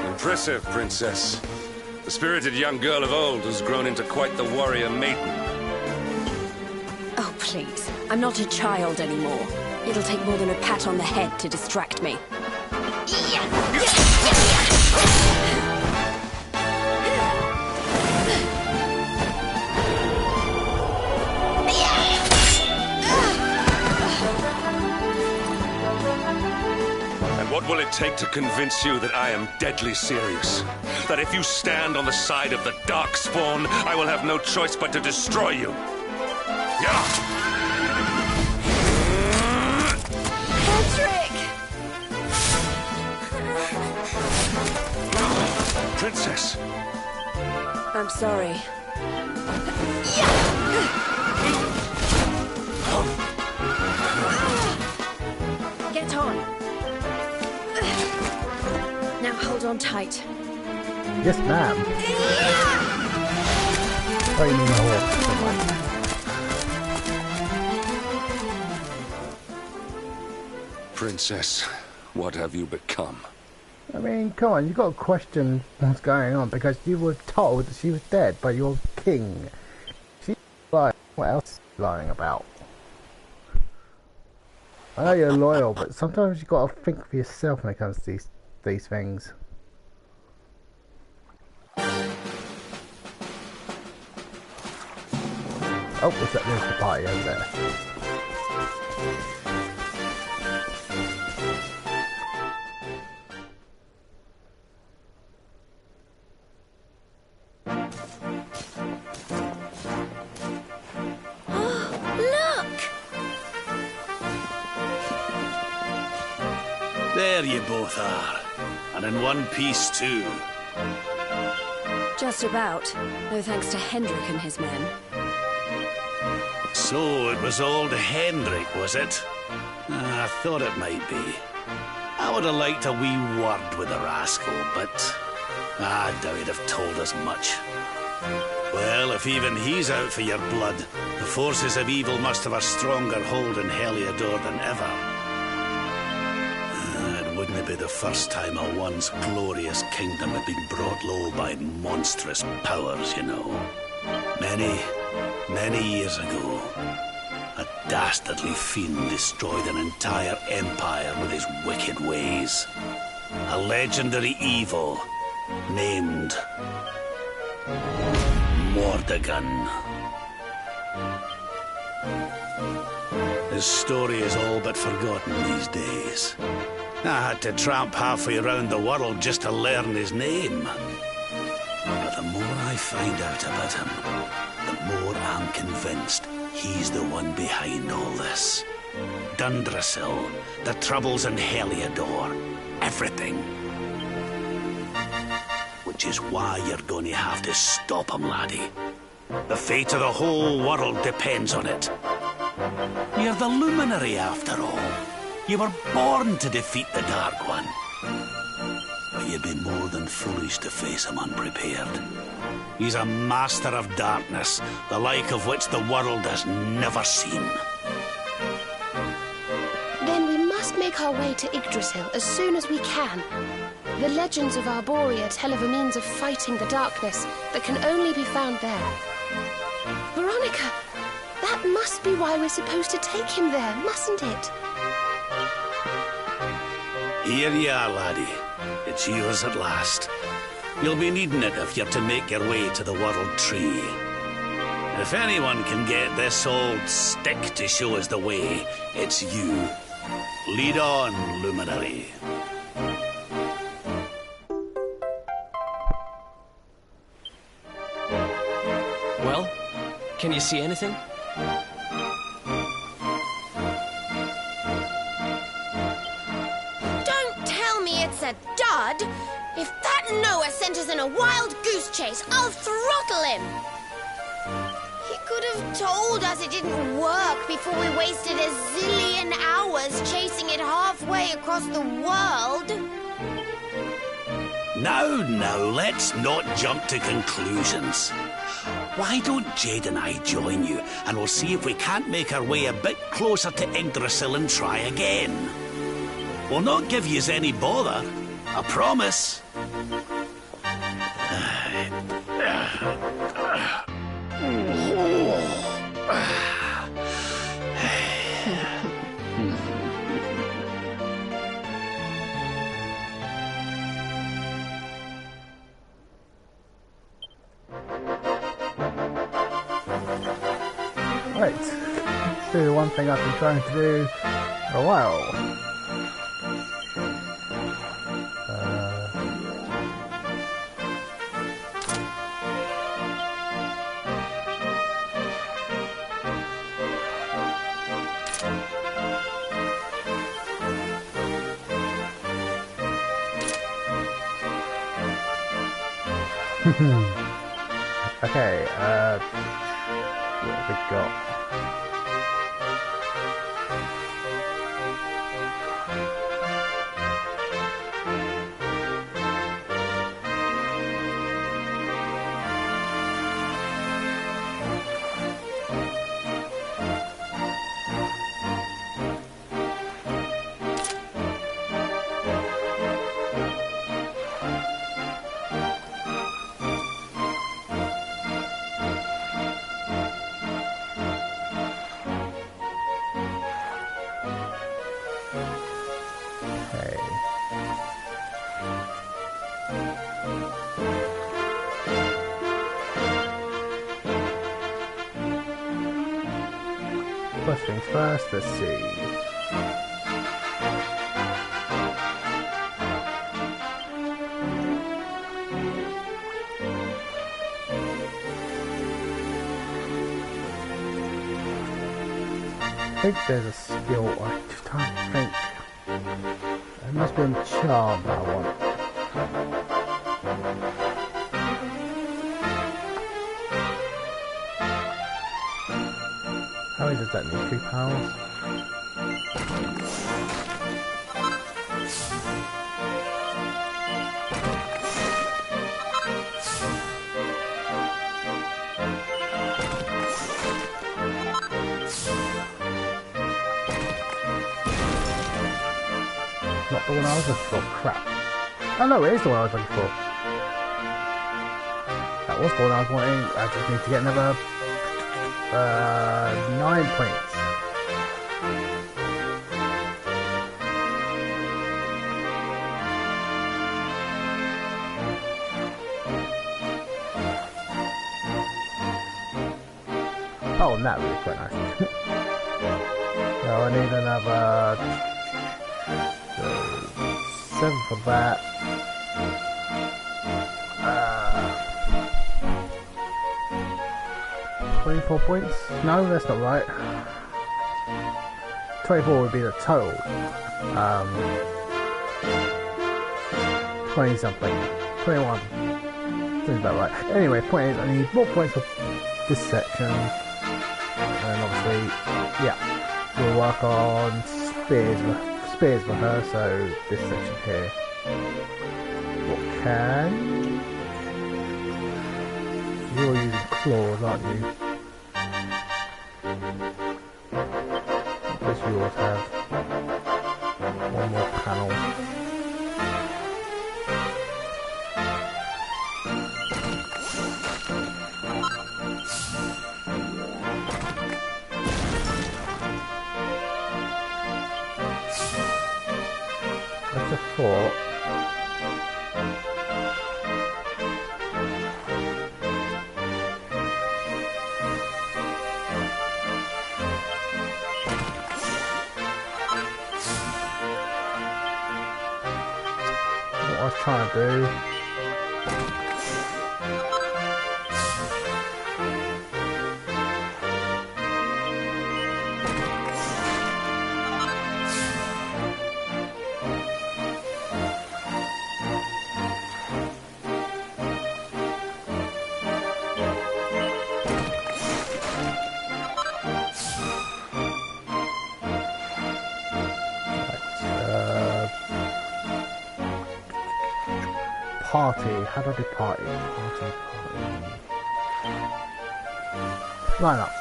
Impressive, Princess. The spirited young girl of old has grown into quite the warrior maiden. Oh, please. I'm not a child anymore. It'll take more than a pat on the head to distract me. What will it take to convince you that I am deadly serious? That if you stand on the side of the Darkspawn, I will have no choice but to destroy you? Yeah! Patrick! Princess! I'm sorry. Get on. Now hold on tight. Yes, ma'am. training a horse so much. Princess, what have you become? I mean, come on, you got to question what's going on because you were told that she was dead by your king. She's lying. What else is she lying about? I know you're loyal, but sometimes you got to think for yourself when it comes to these things. Oh, what's that? There's the party over there. There you both are. And in one piece, too. Just about. No thanks to Hendrik and his men. So it was old Hendrik, was it? I thought it might be. I would have liked a wee word with the rascal, but I doubt he'd have told us much. Well, if even he's out for your blood, the forces of evil must have a stronger hold in Heliodor than ever. It wouldn't be the first time a once glorious kingdom had been brought low by monstrous powers, you know. Many years ago, a dastardly fiend destroyed an entire empire with his wicked ways. A legendary evil named Mordegon. His story is all but forgotten these days. I had to tramp halfway around the world just to learn his name. But the more I find out about him, the more I'm convinced he's the one behind all this. Dundrasil, the troubles in Heliodor, everything. Which is why you're going to have to stop him, laddie. The fate of the whole world depends on it. You're the luminary, after all. You were born to defeat the Dark One. But you'd be more than foolish to face him unprepared. He's a master of darkness, the like of which the world has never seen. Then we must make our way to Yggdrasil as soon as we can. The legends of Arborea tell of a means of fighting the darkness that can only be found there. Veronica, that must be why we're supposed to take him there, mustn't it? Here you are, laddie. It's yours at last. You'll be needing it if you're to make your way to the World Tree. If anyone can get this old stick to show us the way, it's you. Lead on, Luminary. Well, can you see anything? It's a dud. If that Noah sent us in a wild goose chase, I'll throttle him. He could have told us it didn't work before we wasted a zillion hours chasing it halfway across the world. Now, let's not jump to conclusions. Why don't Jade and I join you, and we'll see if we can't make our way a bit closer to Yggdrasil and try again. We'll not give yous any bother. I promise. Right. Let's do the one thing I've been trying to do for a while. Okay, what have we got? First things first, let's see. I think there's a skill, I just can't think. There must be a charm that I want. How many does that need? 3 pounds? Not the one I was looking for, crap. Oh no, it is the one I was looking for. That was the one I was wanting, I just need to get another 9 points. Oh, and that would be quite nice. So I need another 7 for that. 24 points? No, that's not right. 24 would be the total. 20 something. 21. Seems about right. Anyway, point is, I need more points for this section. And obviously, yeah, we'll work on spears for her, so this section here. What can... You're using claws, aren't you? Does yours have one more panel? That's a 4. What I was trying to do. Party. How do I do party? Party. Line up.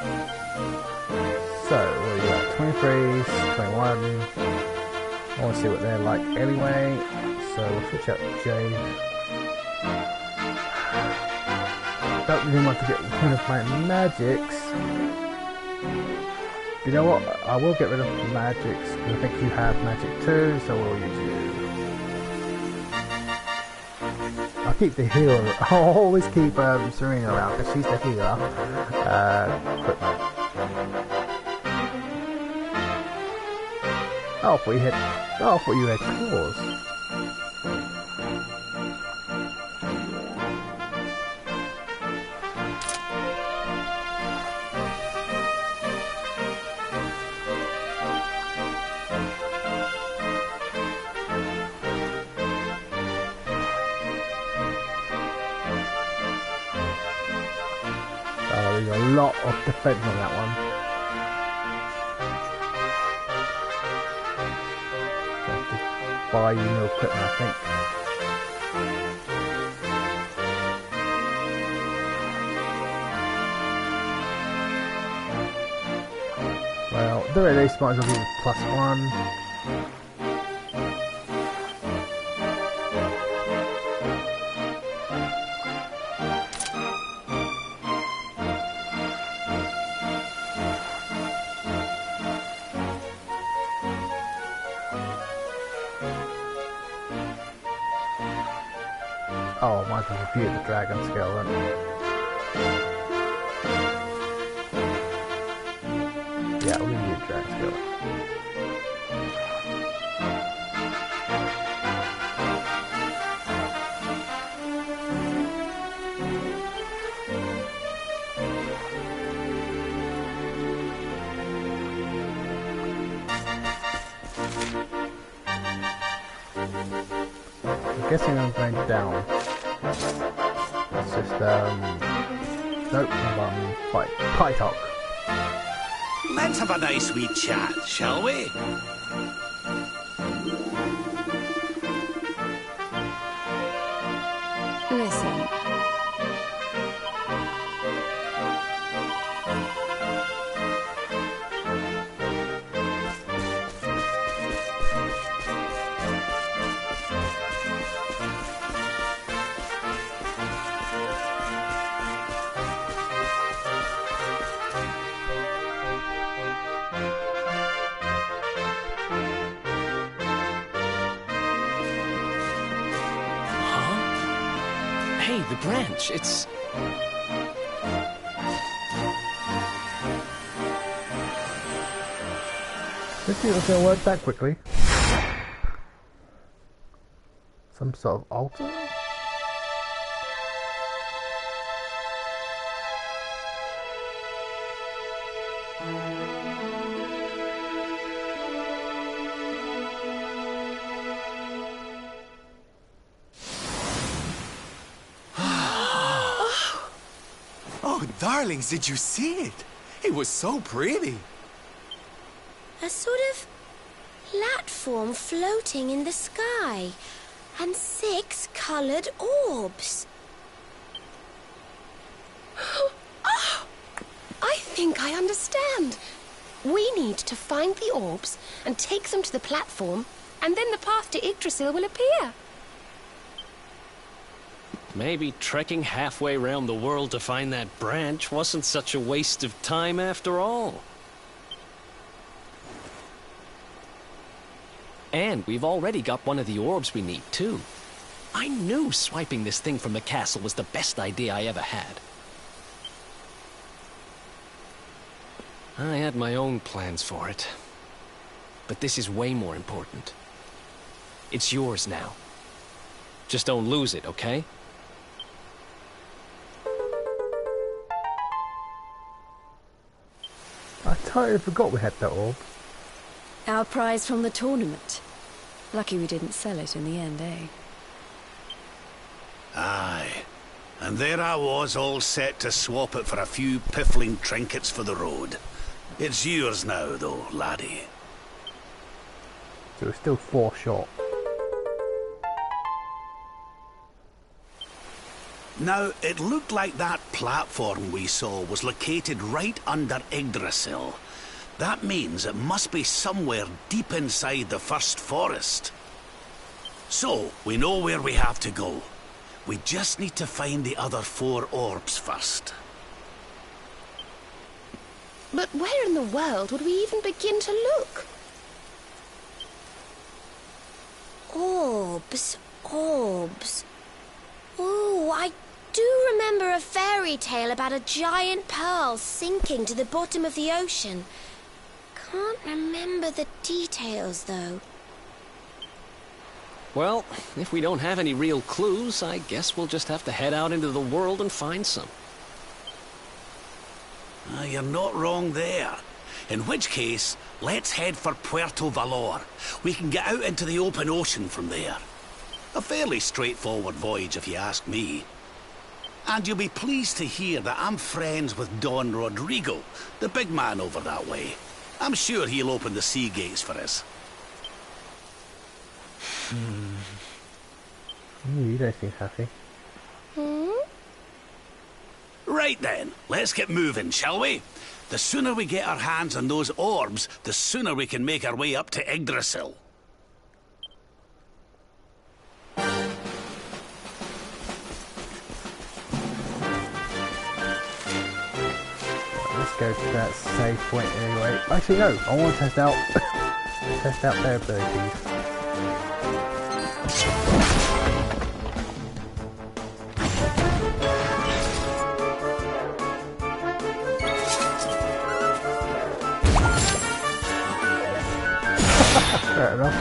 So, what are you at? 23s, 21. I want to see what they're like anyway. So, we'll switch out Jade. Don't really want to get rid of my Majexs. You know what? I will get rid of Majexs because I think you have magic too, so we'll use you. I'll keep the healer. I'll always keep Serena around because she's the healer. Equipment. Oh, I thought you had. Oh, I thought you had claws. Oh, there's a lot of defense on that one. Have to buy you new equipment, I think. Well, the very least might as well give +1. Oh, might as well review the dragon skill then. Yeah, we'll use drag skill. I'm guessing I'm going down. It's just, nope, pie talk. Let's have a nice wee chat, shall we? Listen. Hey, the branch, it's... Let's see what's going to work that quickly. Some sort of altar? Oh, darlings, did you see it? It was so pretty. A sort of platform floating in the sky, and 6 coloured orbs. Oh, I think I understand. We need to find the orbs and take them to the platform, and then the path to Yggdrasil will appear. Maybe trekking halfway around the world to find that branch wasn't such a waste of time after all. And we've already got one of the orbs we need, too. I knew swiping this thing from the castle was the best idea I ever had. I had my own plans for it. But this is way more important. It's yours now. Just don't lose it, okay? I totally forgot we had that orb. Our prize from the tournament. Lucky we didn't sell it in the end, eh? Aye. And there I was, all set to swap it for a few piffling trinkets for the road. It's yours now, though, laddie. So we're still 4 short. Now, it looked like that platform we saw was located right under Yggdrasil. That means it must be somewhere deep inside the first forest. So, we know where we have to go. We just need to find the other 4 orbs first. But where in the world would we even begin to look? Orbs, orbs. Oh, I do remember a fairy tale about a giant pearl sinking to the bottom of the ocean. Can't remember the details, though. Well, if we don't have any real clues, I guess we'll just have to head out into the world and find some. You're not wrong there. In which case, let's head for Puerto Valor. We can get out into the open ocean from there. A fairly straightforward voyage, if you ask me. And you'll be pleased to hear that I'm friends with Don Rodrigo, the big man over that way. I'm sure he'll open the sea gates for us. You don't seem happy. Right then, let's get moving, shall we? The sooner we get our hands on those orbs, the sooner we can make our way up to Yggdrasil. Let's go to that save point anyway. Actually, no, I want to test out test out their abilities. Fair enough.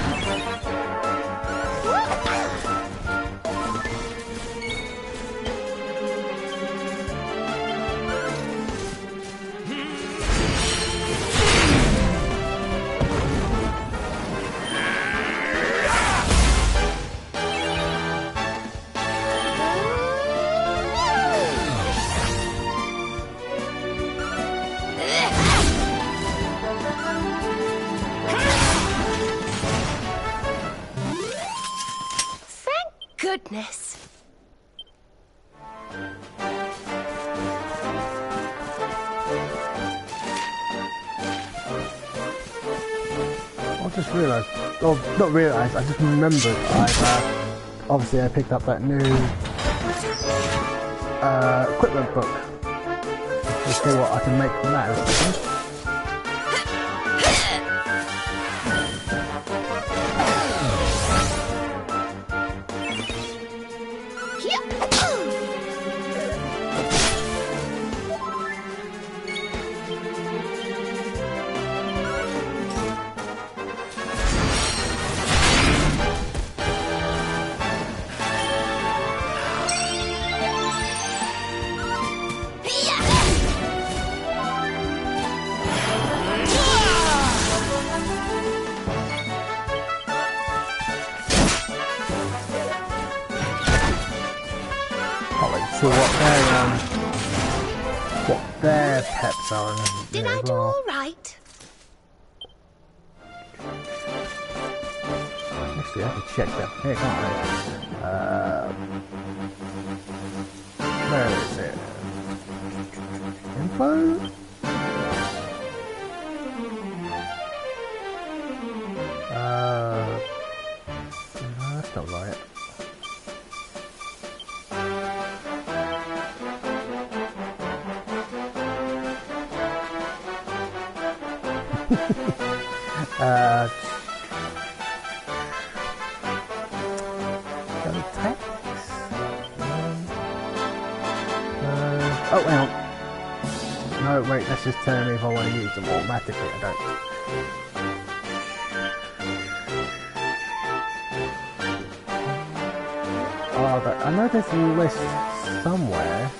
Goodness. I just realised, or not realised, I just remembered obviously I picked up that new equipment book. Let's see what I can make from that in a second. See what their peps are and Did I do all right? Actually, I can check them here, can't I? Where is it? Info? No, that's not right. Oh, hang on. No, wait, that's just telling me if I want to use them automatically. I don't. Oh, but I know there's a list somewhere.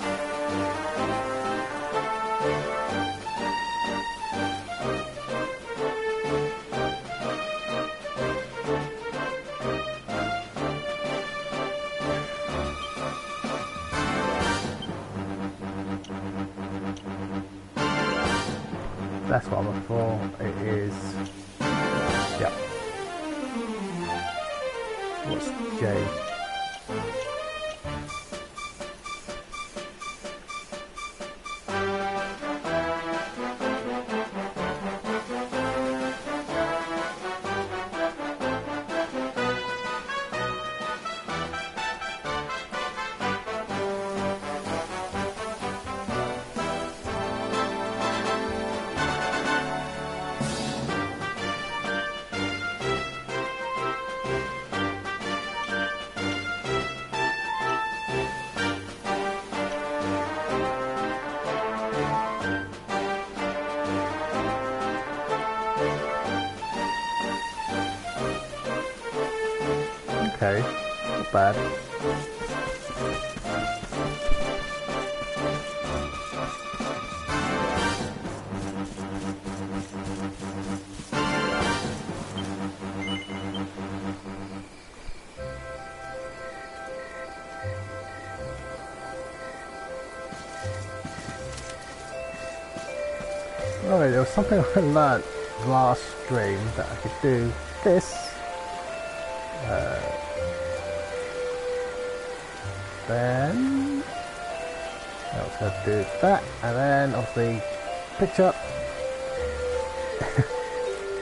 That's what I'm looking for. It is. Yep. What's Jade? Okay, not bad. Alright, there was something I learnt last stream that I could do this. Then I was going to do that, and then obviously picture.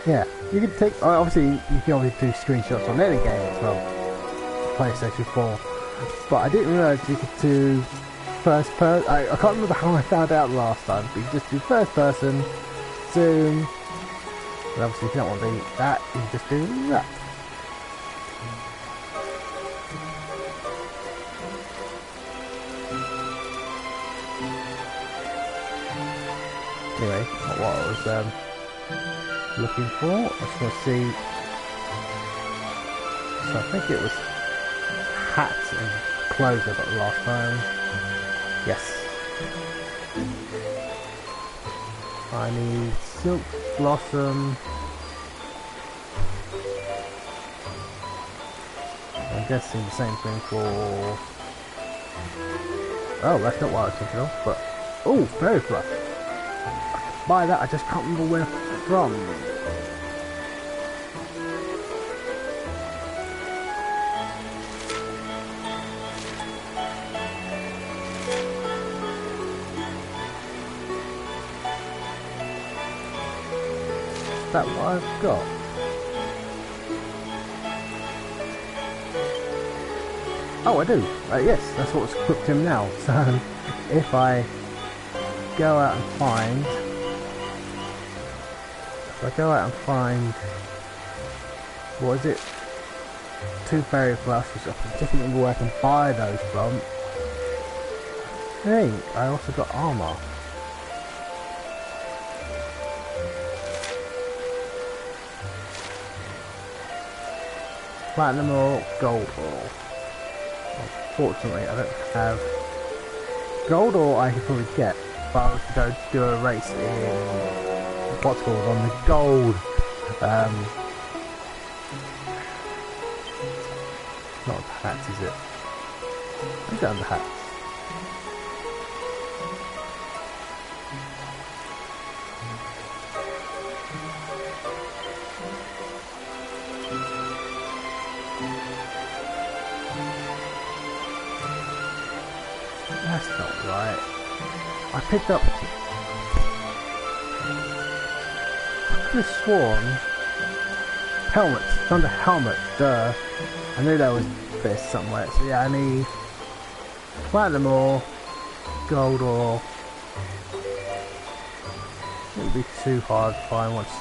Yeah, you can take. Obviously, you can obviously do screenshots on any game as well, PlayStation 4. But I didn't realise you could do first person. I can't remember how I found out last time, but you just do first person, zoom, and obviously if you don't want to do that, you can just do that. Anyway, not what I was looking for. I just want to see So I think it was hats and clothes I got last time. Yes. I need silk blossom. I'm guessing the same thing for... Oh, that's not what I was thinking of, but... Oh, very fluff. Buy that, I just can't remember where from. Is that what I've got? Oh, I do. Yes, that's what's equipped him now. So, if I go out and find... What is it? 2 fairy plus, which I just remember where I can buy those from. I think I also got armor. Platinum ore, gold ore. Unfortunately, I don't have gold ore. I could probably get, but I was to go do a race in what's called on the gold. Not the hats, is it? Is it under hats? That's not right. I picked up... I could have sworn... Helmets. It's under helmet. Duh. I knew that was this somewhere. So yeah, I need... platinum ore. Gold ore. It wouldn't be too hard to find once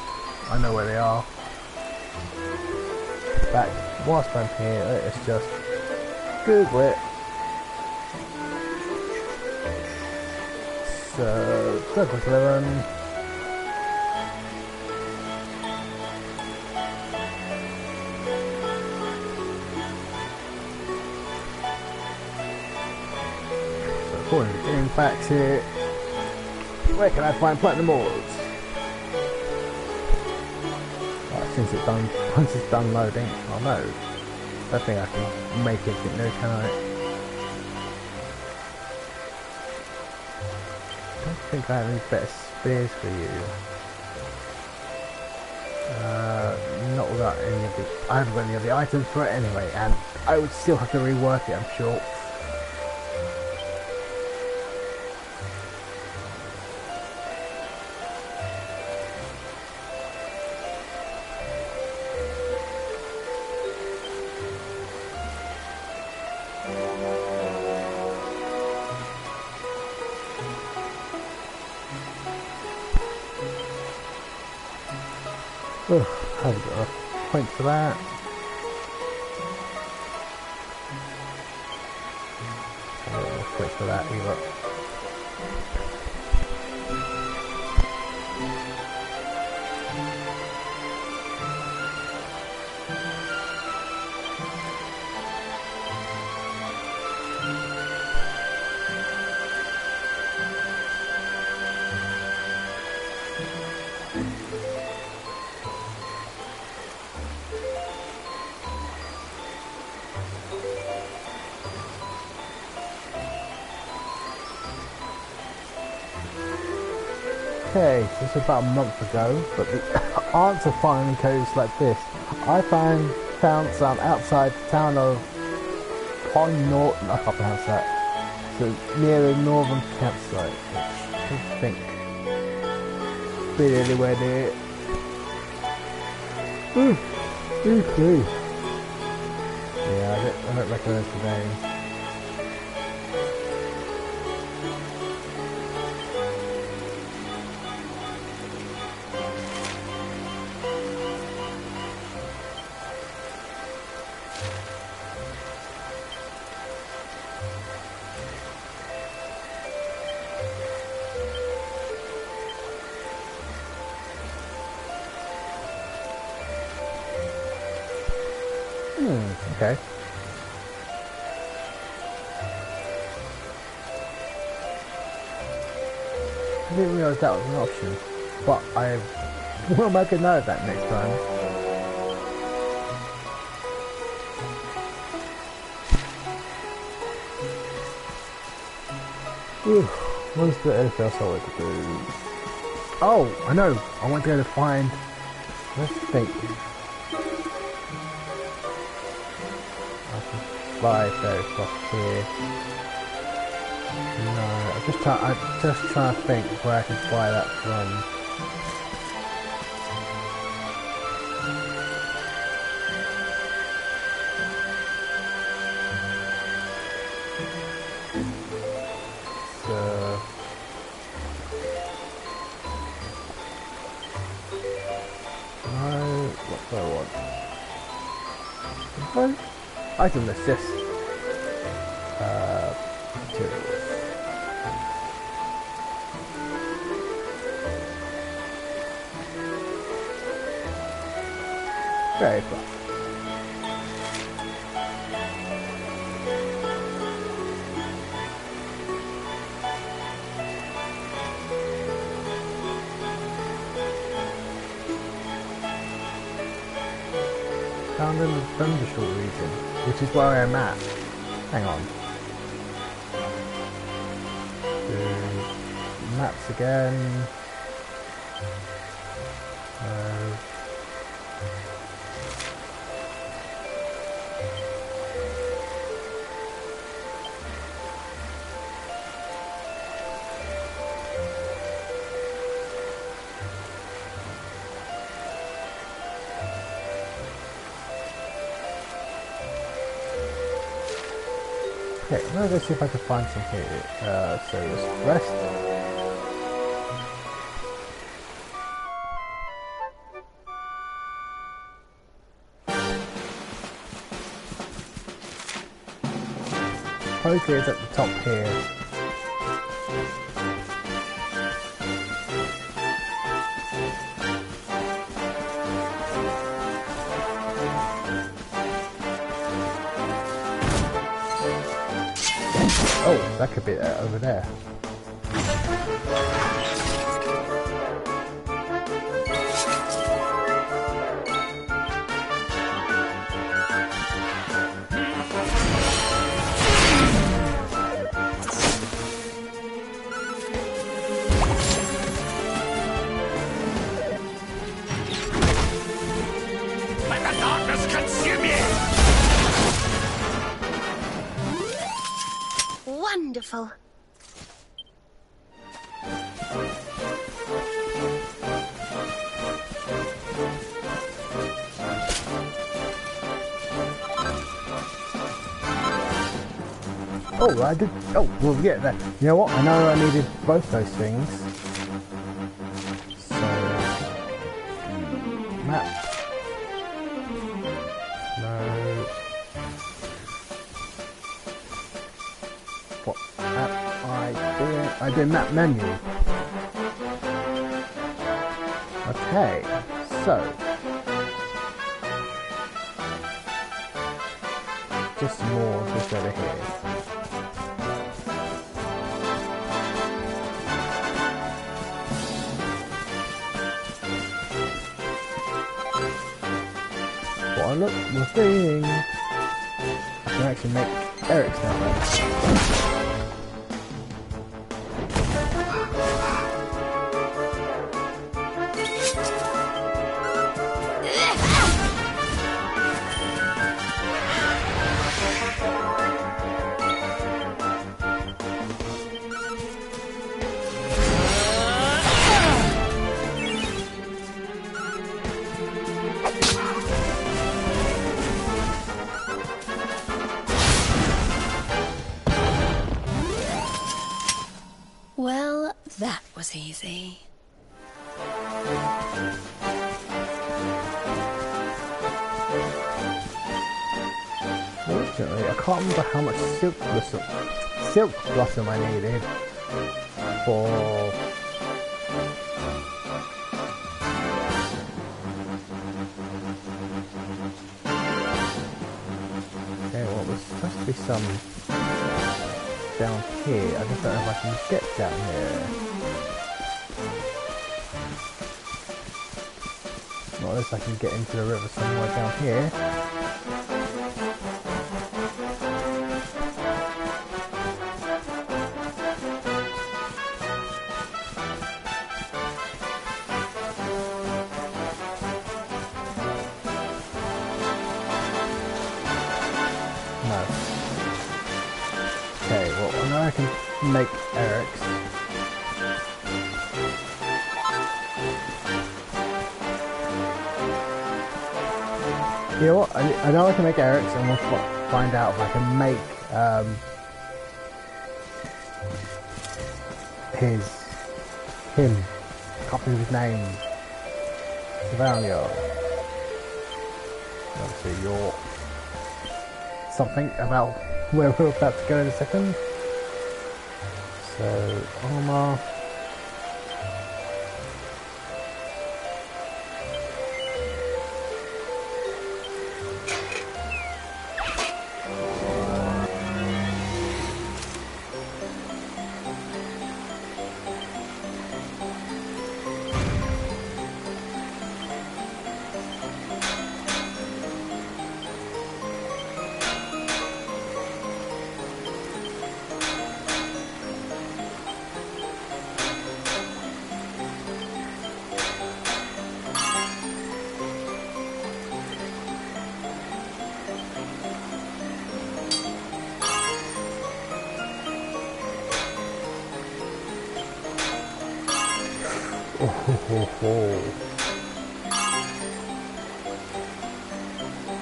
I know where they are. Back, whilst I'm here, let's just Google it. So, Douglas 11. So, according to the game facts here, where can I find platinum ores? Once it's done loading, oh no, I don't think I can make anything new, can I? I don't think I have any better spears for you. Not without any of the... I haven't got any of the items for it anyway, and I would still have to rework it, I'm sure. Oh, I haven't got enough points for that. I haven't got enough points for that either. Okay, so this was about a month ago, but the answer finally goes like this. I found some outside the town of Pond I can't pronounce that. So near the northern campsite, which I think be anywhere near it. Okay. Yeah, I don't recognise the name. Okay. I didn't realise that was an option, but I will make a note of that next time. What's the anything else I want to do? Oh, I know! I want to go to find... Let's think. I can fly very across here. No, I'm just trying to think where I can fly that from. Item list, yes. Materials. Very fun. Found in the Thunderstorm region, which is where I am at. Hang on. Do maps again. Okay, I'm gonna go see if I can find something. So let's rest. Poker is at the top here. Oh, that could be over there. Let the darkness consume you! Wonderful. Oh, I did. Oh, well, yeah. That. You know what? I know I needed both those things. So, map. No. What map I did map menu. Okay, so just more just over here. What look, we're seeing. I can actually make Eric's now. Well, that was easy. Fortunately, I can't remember how much silk blossom I needed for. supposed to be some down here. I just don't know if I can get down here. Not unless I can get into the river somewhere down here. I can make Eric's. You know what? I know I can make Eric's, and we'll find out if I can make him. I can't think of his name. Savalio. Obviously, you're something about where we're about to go in a second. So, armor.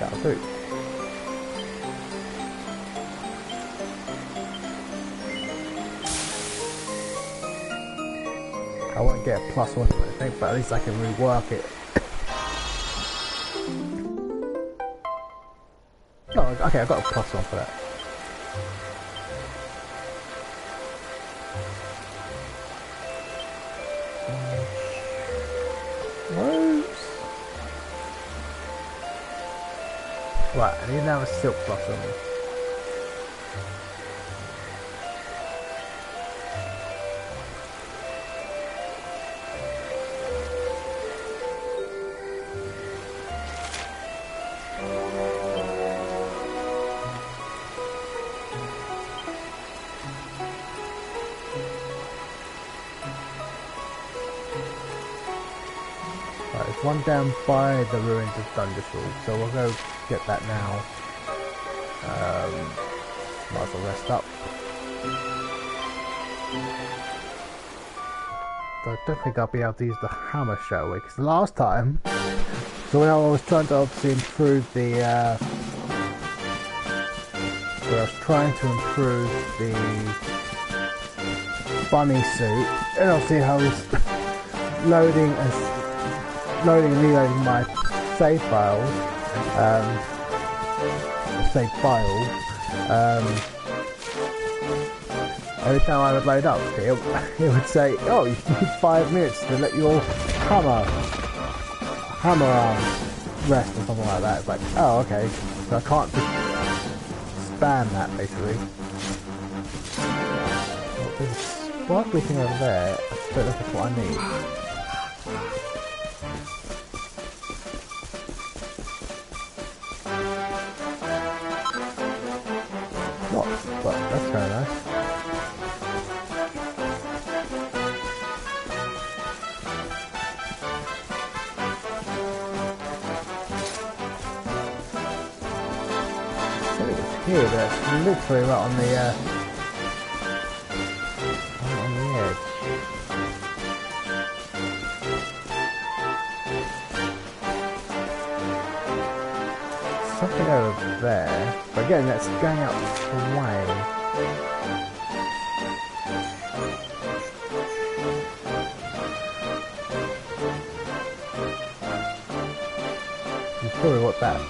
That'll do. I won't get a +1 or anything, but at least I can rework it. Oh, okay, I got a +1 for that. Right, I need to have a silk blossom. Right, there's one down by the ruins of Thunderfall, so we'll go get that now. Might as well rest up. So I don't think I'll be able to use the hammer straight away, because last time, so when I was trying to obviously improve the, bunny suit, and obviously I was loading and reloading my save files, every time I would load up, it would say, oh, you need 5 minutes to let your hammer arms rest or something like that. It's like, oh, okay, so I can't just spam that, basically. Well, there's a sparkly thing over there. I don't know if that's what I need. But that's very nice. So it was here, but it's literally right on the edge. Something over there, but again, that's going out the way. You probably want that.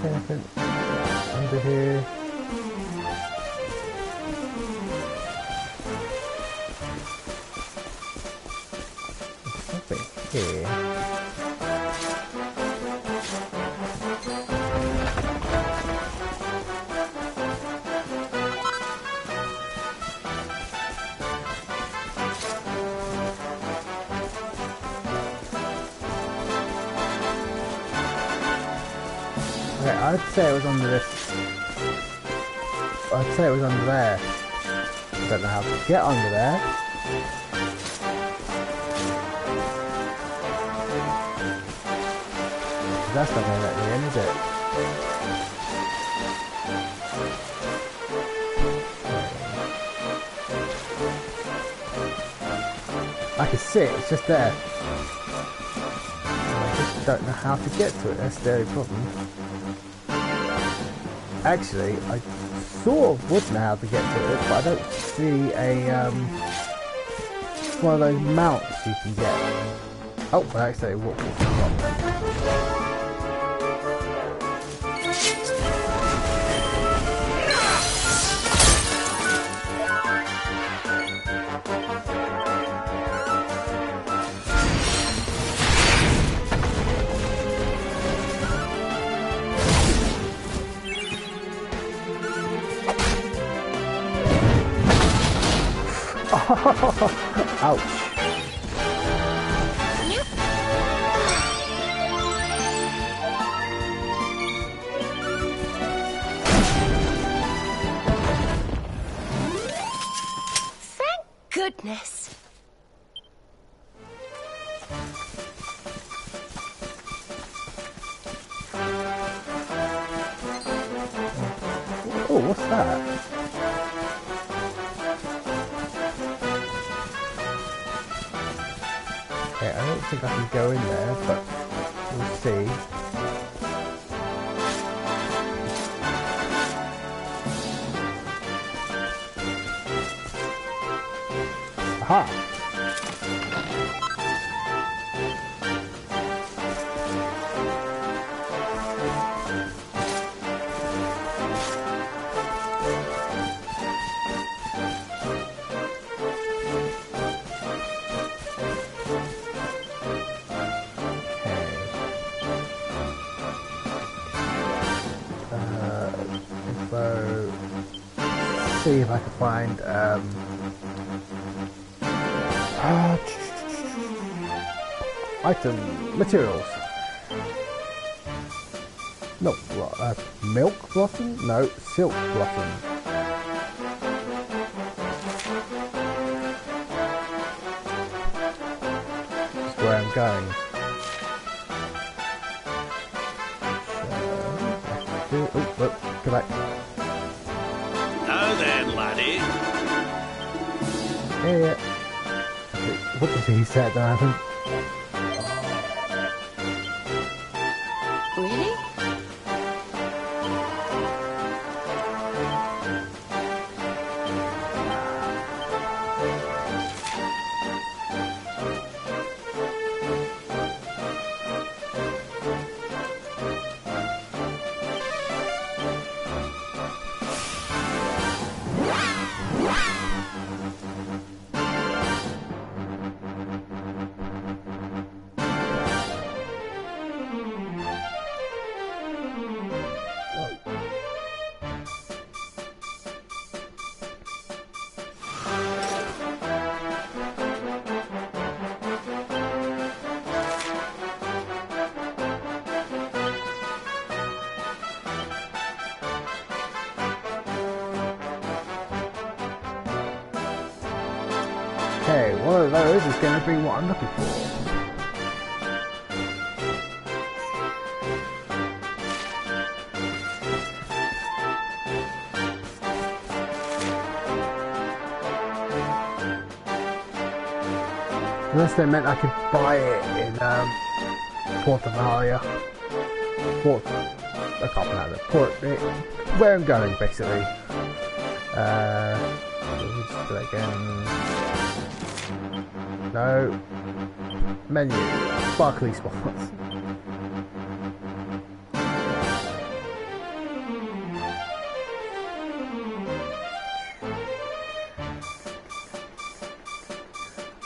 Anything under here? Something here. Okay, I'd say it was under this. I'd say it was under there. I don't know how to get under there. That's not going to let me in, is it? I can see it, it's just there. I just don't know how to get to it, that's the only problem. Actually, I sort of would know how to get to it, but I don't see a, one of those mounts you can get. Oh, I actually walked off the top. Ouch. Thank goodness. Oh, what's that? Okay, I don't think I can go in there, but we'll see. Aha! See if I can find item materials. No, milk blossom? No, silk blossom. That's where I'm going. Oh, go back. Now then, laddie. Yeah. What did he say, Nathan? Really? Okay, one of those is going to be what I'm looking for. Unless they meant I could buy it in Portugalia. I can't pronounce it. Where I'm going, basically. Let's do it again. No. Menu. Sparkly spots.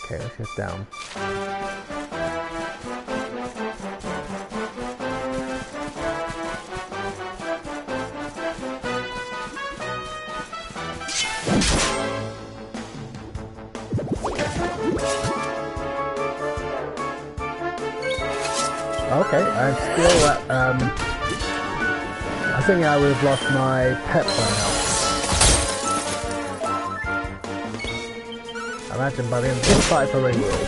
Okay, let's get down. Okay, I'm still at, I think I would have lost my pet by now. I imagine by the end of this fight I probably will.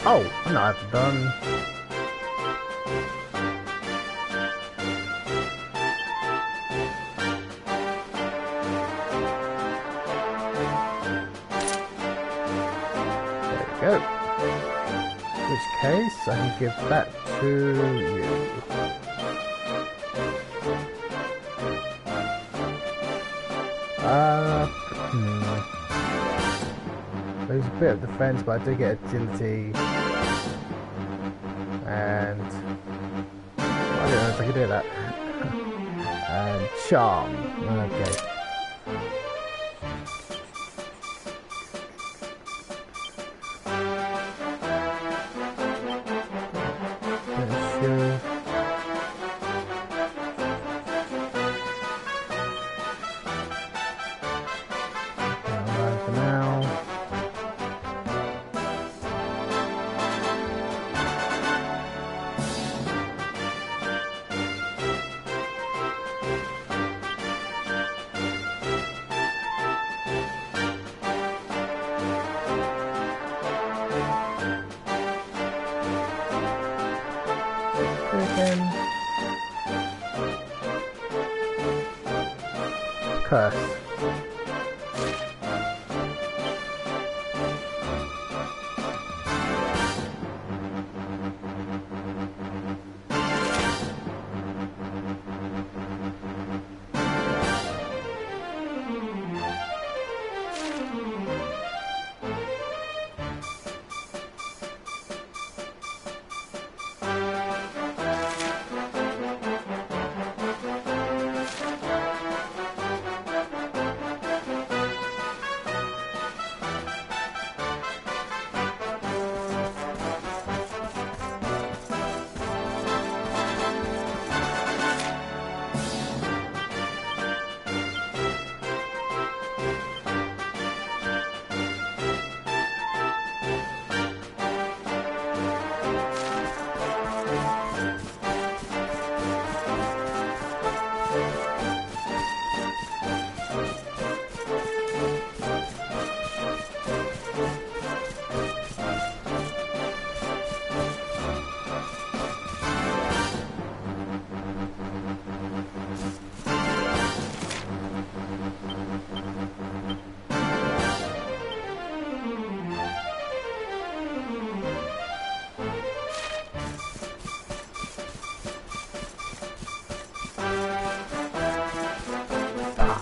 Oh, no, I've done. There we go. In which case, I can give that to you. Lose a bit of defense, but I do get agility. And I don't know if I can do that. And charm. Okay. Curse.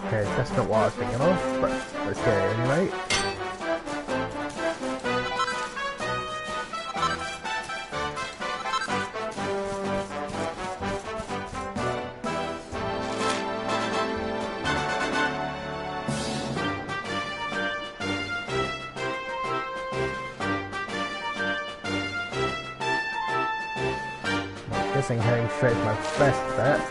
Okay, that's not what I was thinking of, but let's get it anyway. I'm guessing heading straight to my best bet.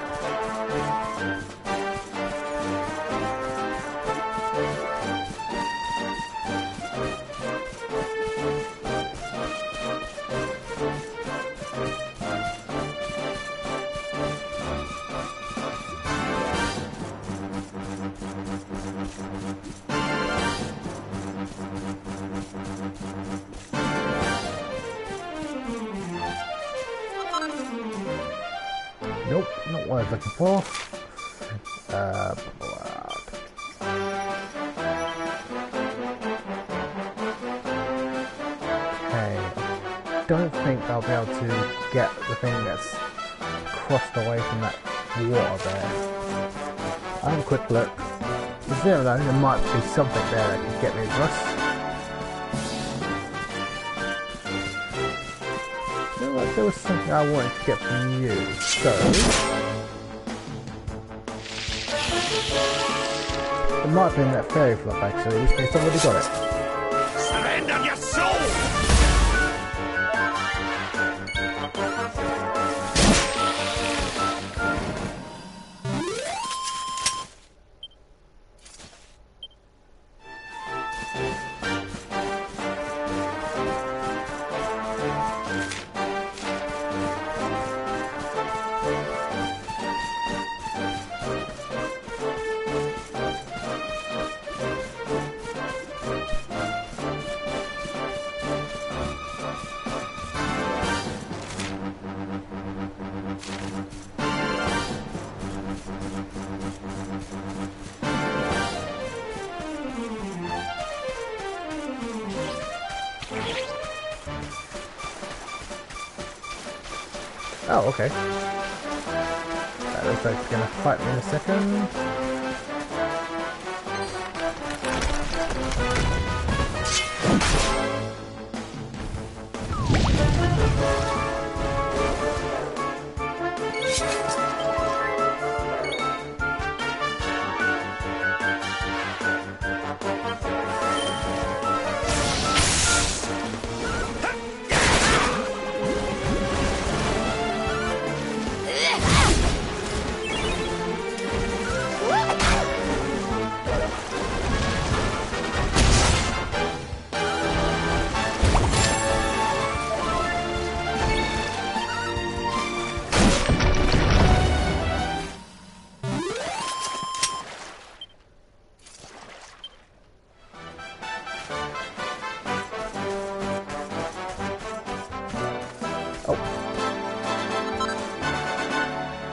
Nope, not what I was looking for. Okay, don't think I'll be able to get the thing that's crossed away from that water there. I'll have a quick look. There's never know, there might be something there that can get me across. There was something I wanted to get from you, so It might have been that fairy flop actually, in which case I've already got it. Surrender your soul! Oh, okay. That looks like it's gonna fight me in a second.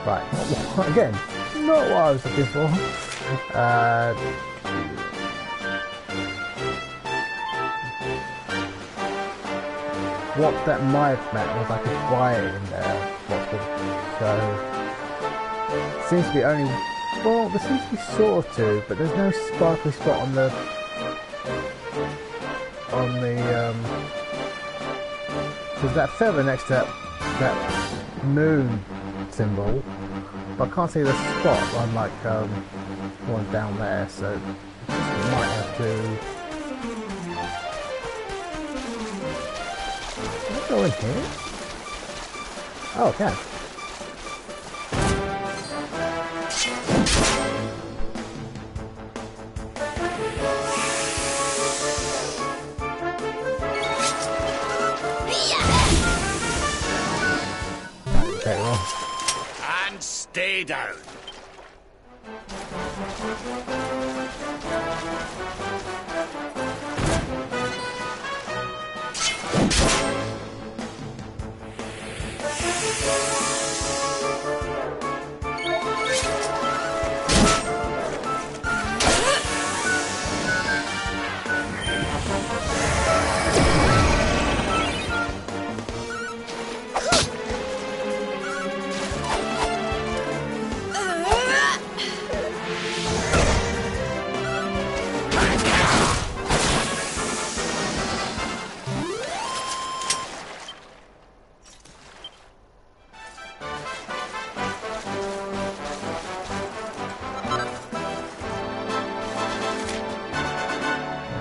Right, again, not what I was looking for. What that might have meant was I could buy it in there. So, seems to be only, well, there seems to be sort of two, but there's no sparkly spot on the, there's that feather next to that moon symbol, but I can't see the spot, unlike one down there, so I might have to... Can I go in here? Oh, I can. Okay, well. And stay down.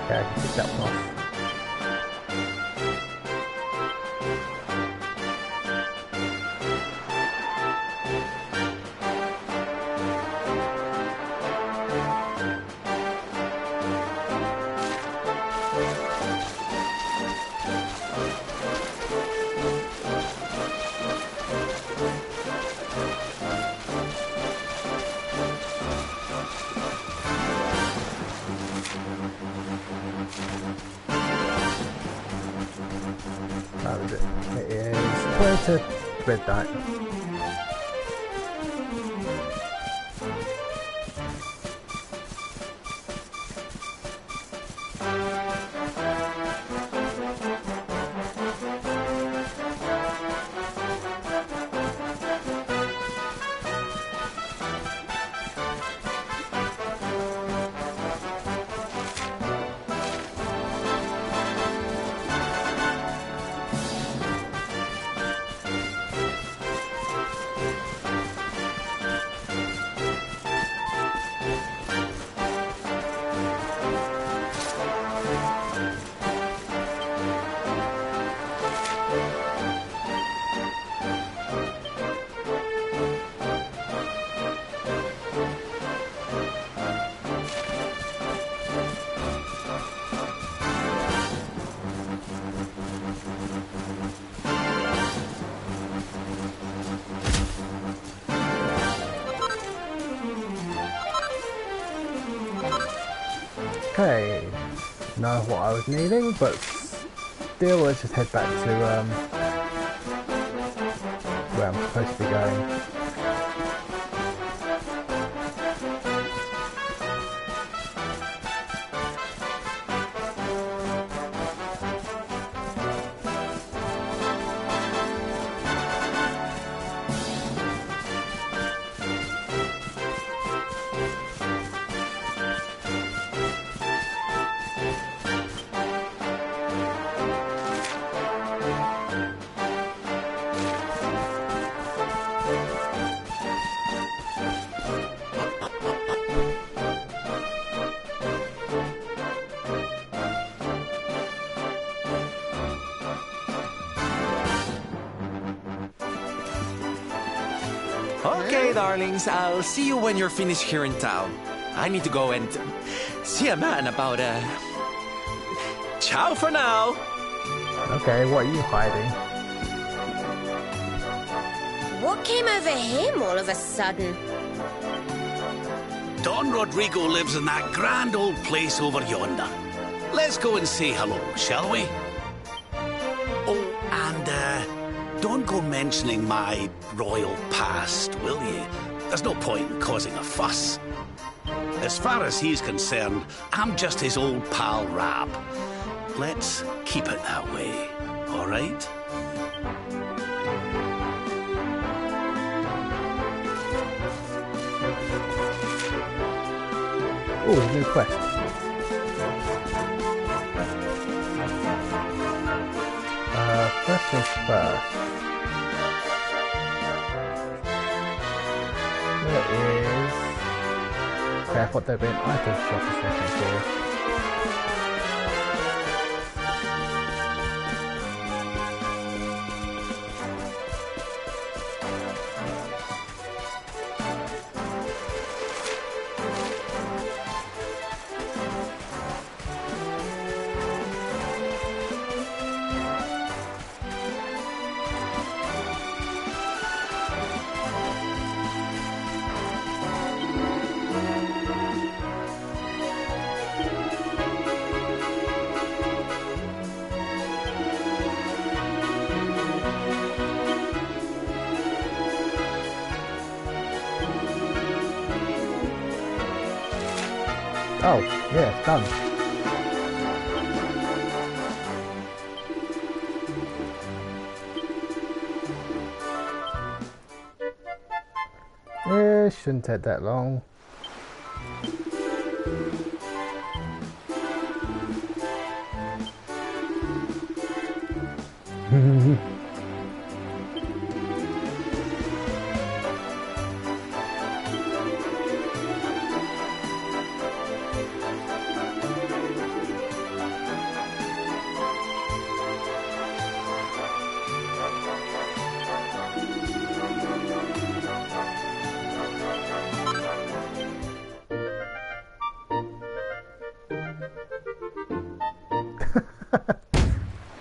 Okay, I can pick that one off. That was it. It is 20 to midnight. Okay, know what I was needing, but still, let's just head back to where I'm supposed to be going. Okay, darlings, I'll see you when you're finished here in town. I need to go and see a man about ciao for now. Okay, what are you hiding? What came over him all of a sudden? Don Rodrigo lives in that grand old place over yonder. Let's go and say hello, shall we? Oh, and don't go mentioning my royal past, will you? There's no point in causing a fuss. As far as he's concerned, I'm just his old pal Rab. Let's keep it that way, all right? Oh, new quest. First things first. There is... Okay, I thought there'd be an item shop or something here. Oh, yeah, done. Yeah, shouldn't take that long.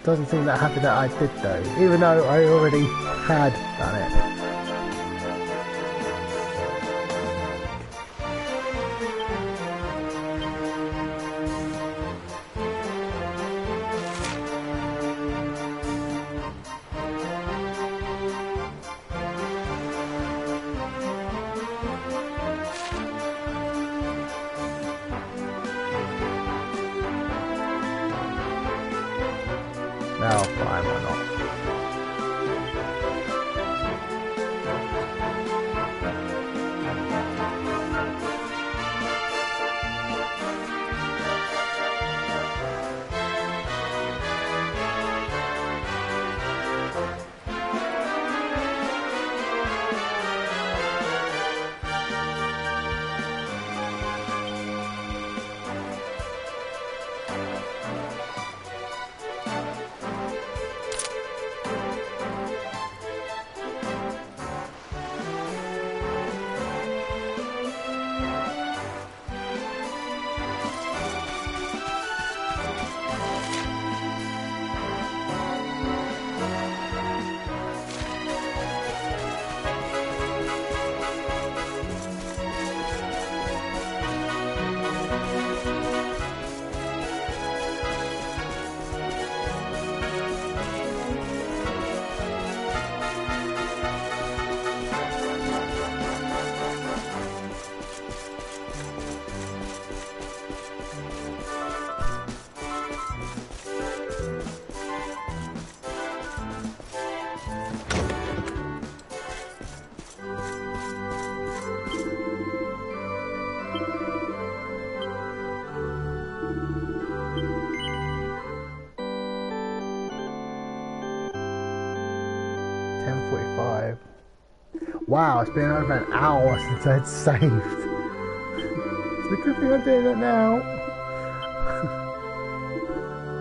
Doesn't seem that happy that I did though, even though I already had done it. Now, fine, why not? 45. Wow, it's been over an hour since I'd saved. It's a good thing I'm doing it now.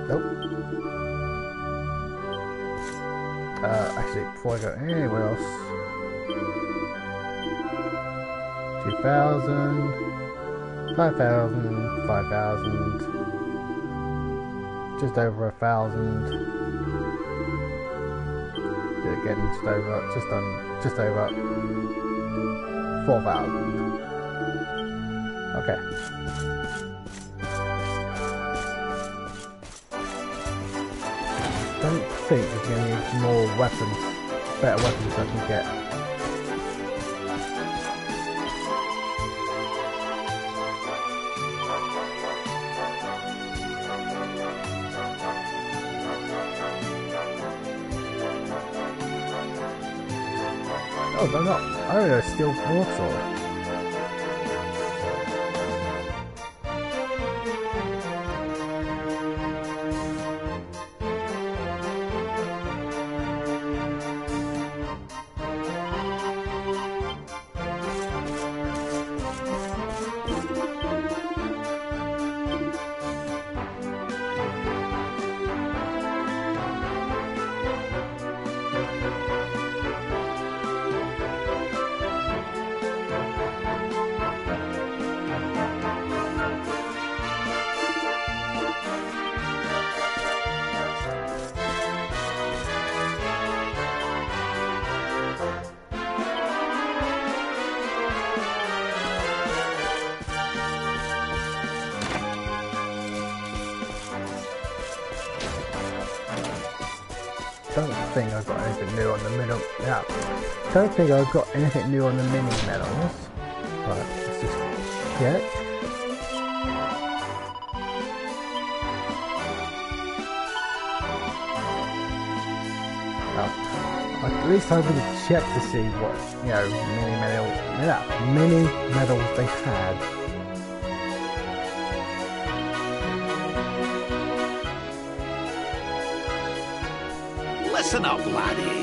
Nope. Actually, before I go anywhere else, 2,000, 5,000, 5,000, just over 1,000. Do it again, just over 4,000. Okay. Don't think there's going to be more weapons, better weapons I can get. Oh, they're not. Oh, they're steel broadsword. Don't think I've got anything new on the middle. Yeah. Don't think I've got anything new on the mini medals. But let's just check. At least I would have checked to see what, mini medals they had. Listen up, laddie.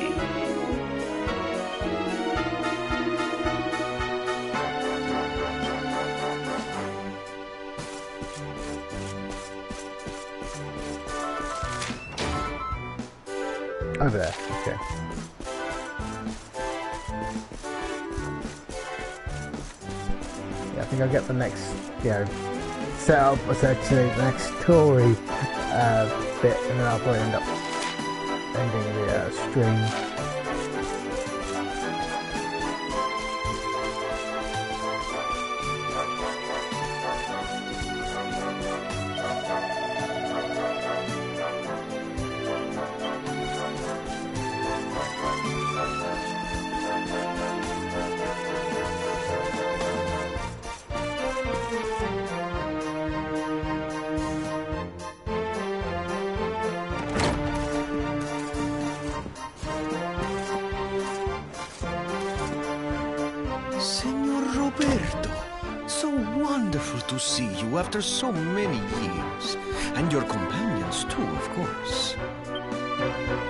Over there, okay. Yeah, I think I'll get the next, set up essentially the next story bit, and then I'll probably end up ending the stream. To see you after so many years. And your companions too, of course.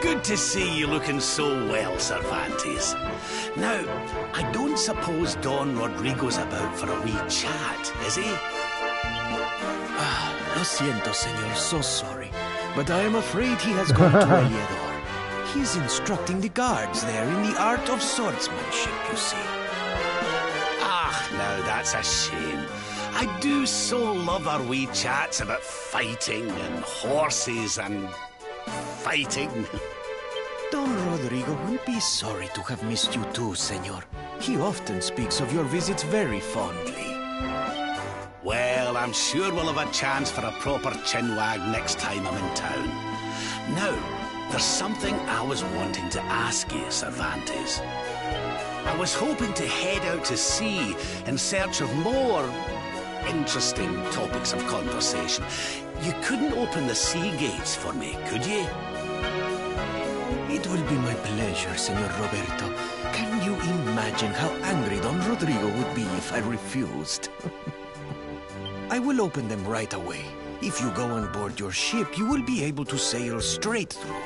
Good to see you looking so well, Cervantes. Now, I don't suppose Don Rodrigo's about for a wee chat, is he? Lo siento, senor, so sorry. But I am afraid he has gone to Eliador. He's instructing the guards there in the art of swordsmanship, you see. Ah, now that's a shame. I do so love our wee chats about fighting and horses and fighting. Don Rodrigo will be sorry to have missed you too, senor. He often speaks of your visits very fondly. Well, I'm sure we'll have a chance for a proper chinwag next time I'm in town. Now, there's something I was wanting to ask you, Cervantes. I was hoping to head out to sea in search of more interesting topics of conversation. You couldn't open the sea gates for me, could you? It will be my pleasure, Senor Roberto. Can you imagine how angry Don Rodrigo would be if I refused? I will open them right away. If you go on board your ship, you will be able to sail straight through.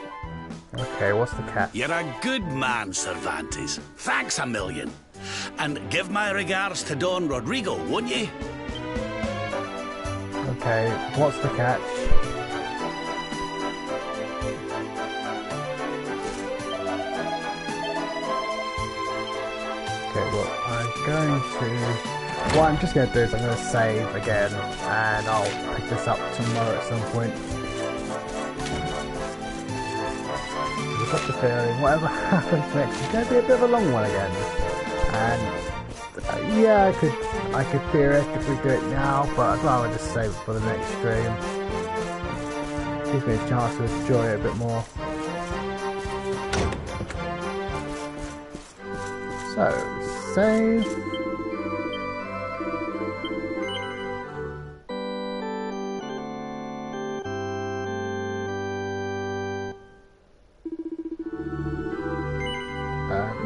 Okay, what's the catch? You're a good man, Cervantes. Thanks a million. And give my regards to Don Rodrigo, won't ye? Okay, what's the catch? Okay, well, what I'm just going to do is I'm going to save again, and I'll pick this up tomorrow at some point. I've got the feeling whatever happens next is going to be a bit of a long one again. And yeah, I could theoretically do it now, but I'd rather just save it for the next stream. Gives me a chance to enjoy it a bit more. So, save.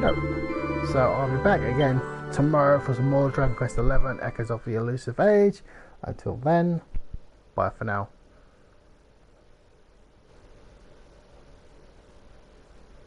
No. So I'll be back again tomorrow for some more Dragon Quest XI Echoes of the Elusive Age. Until then, bye for now.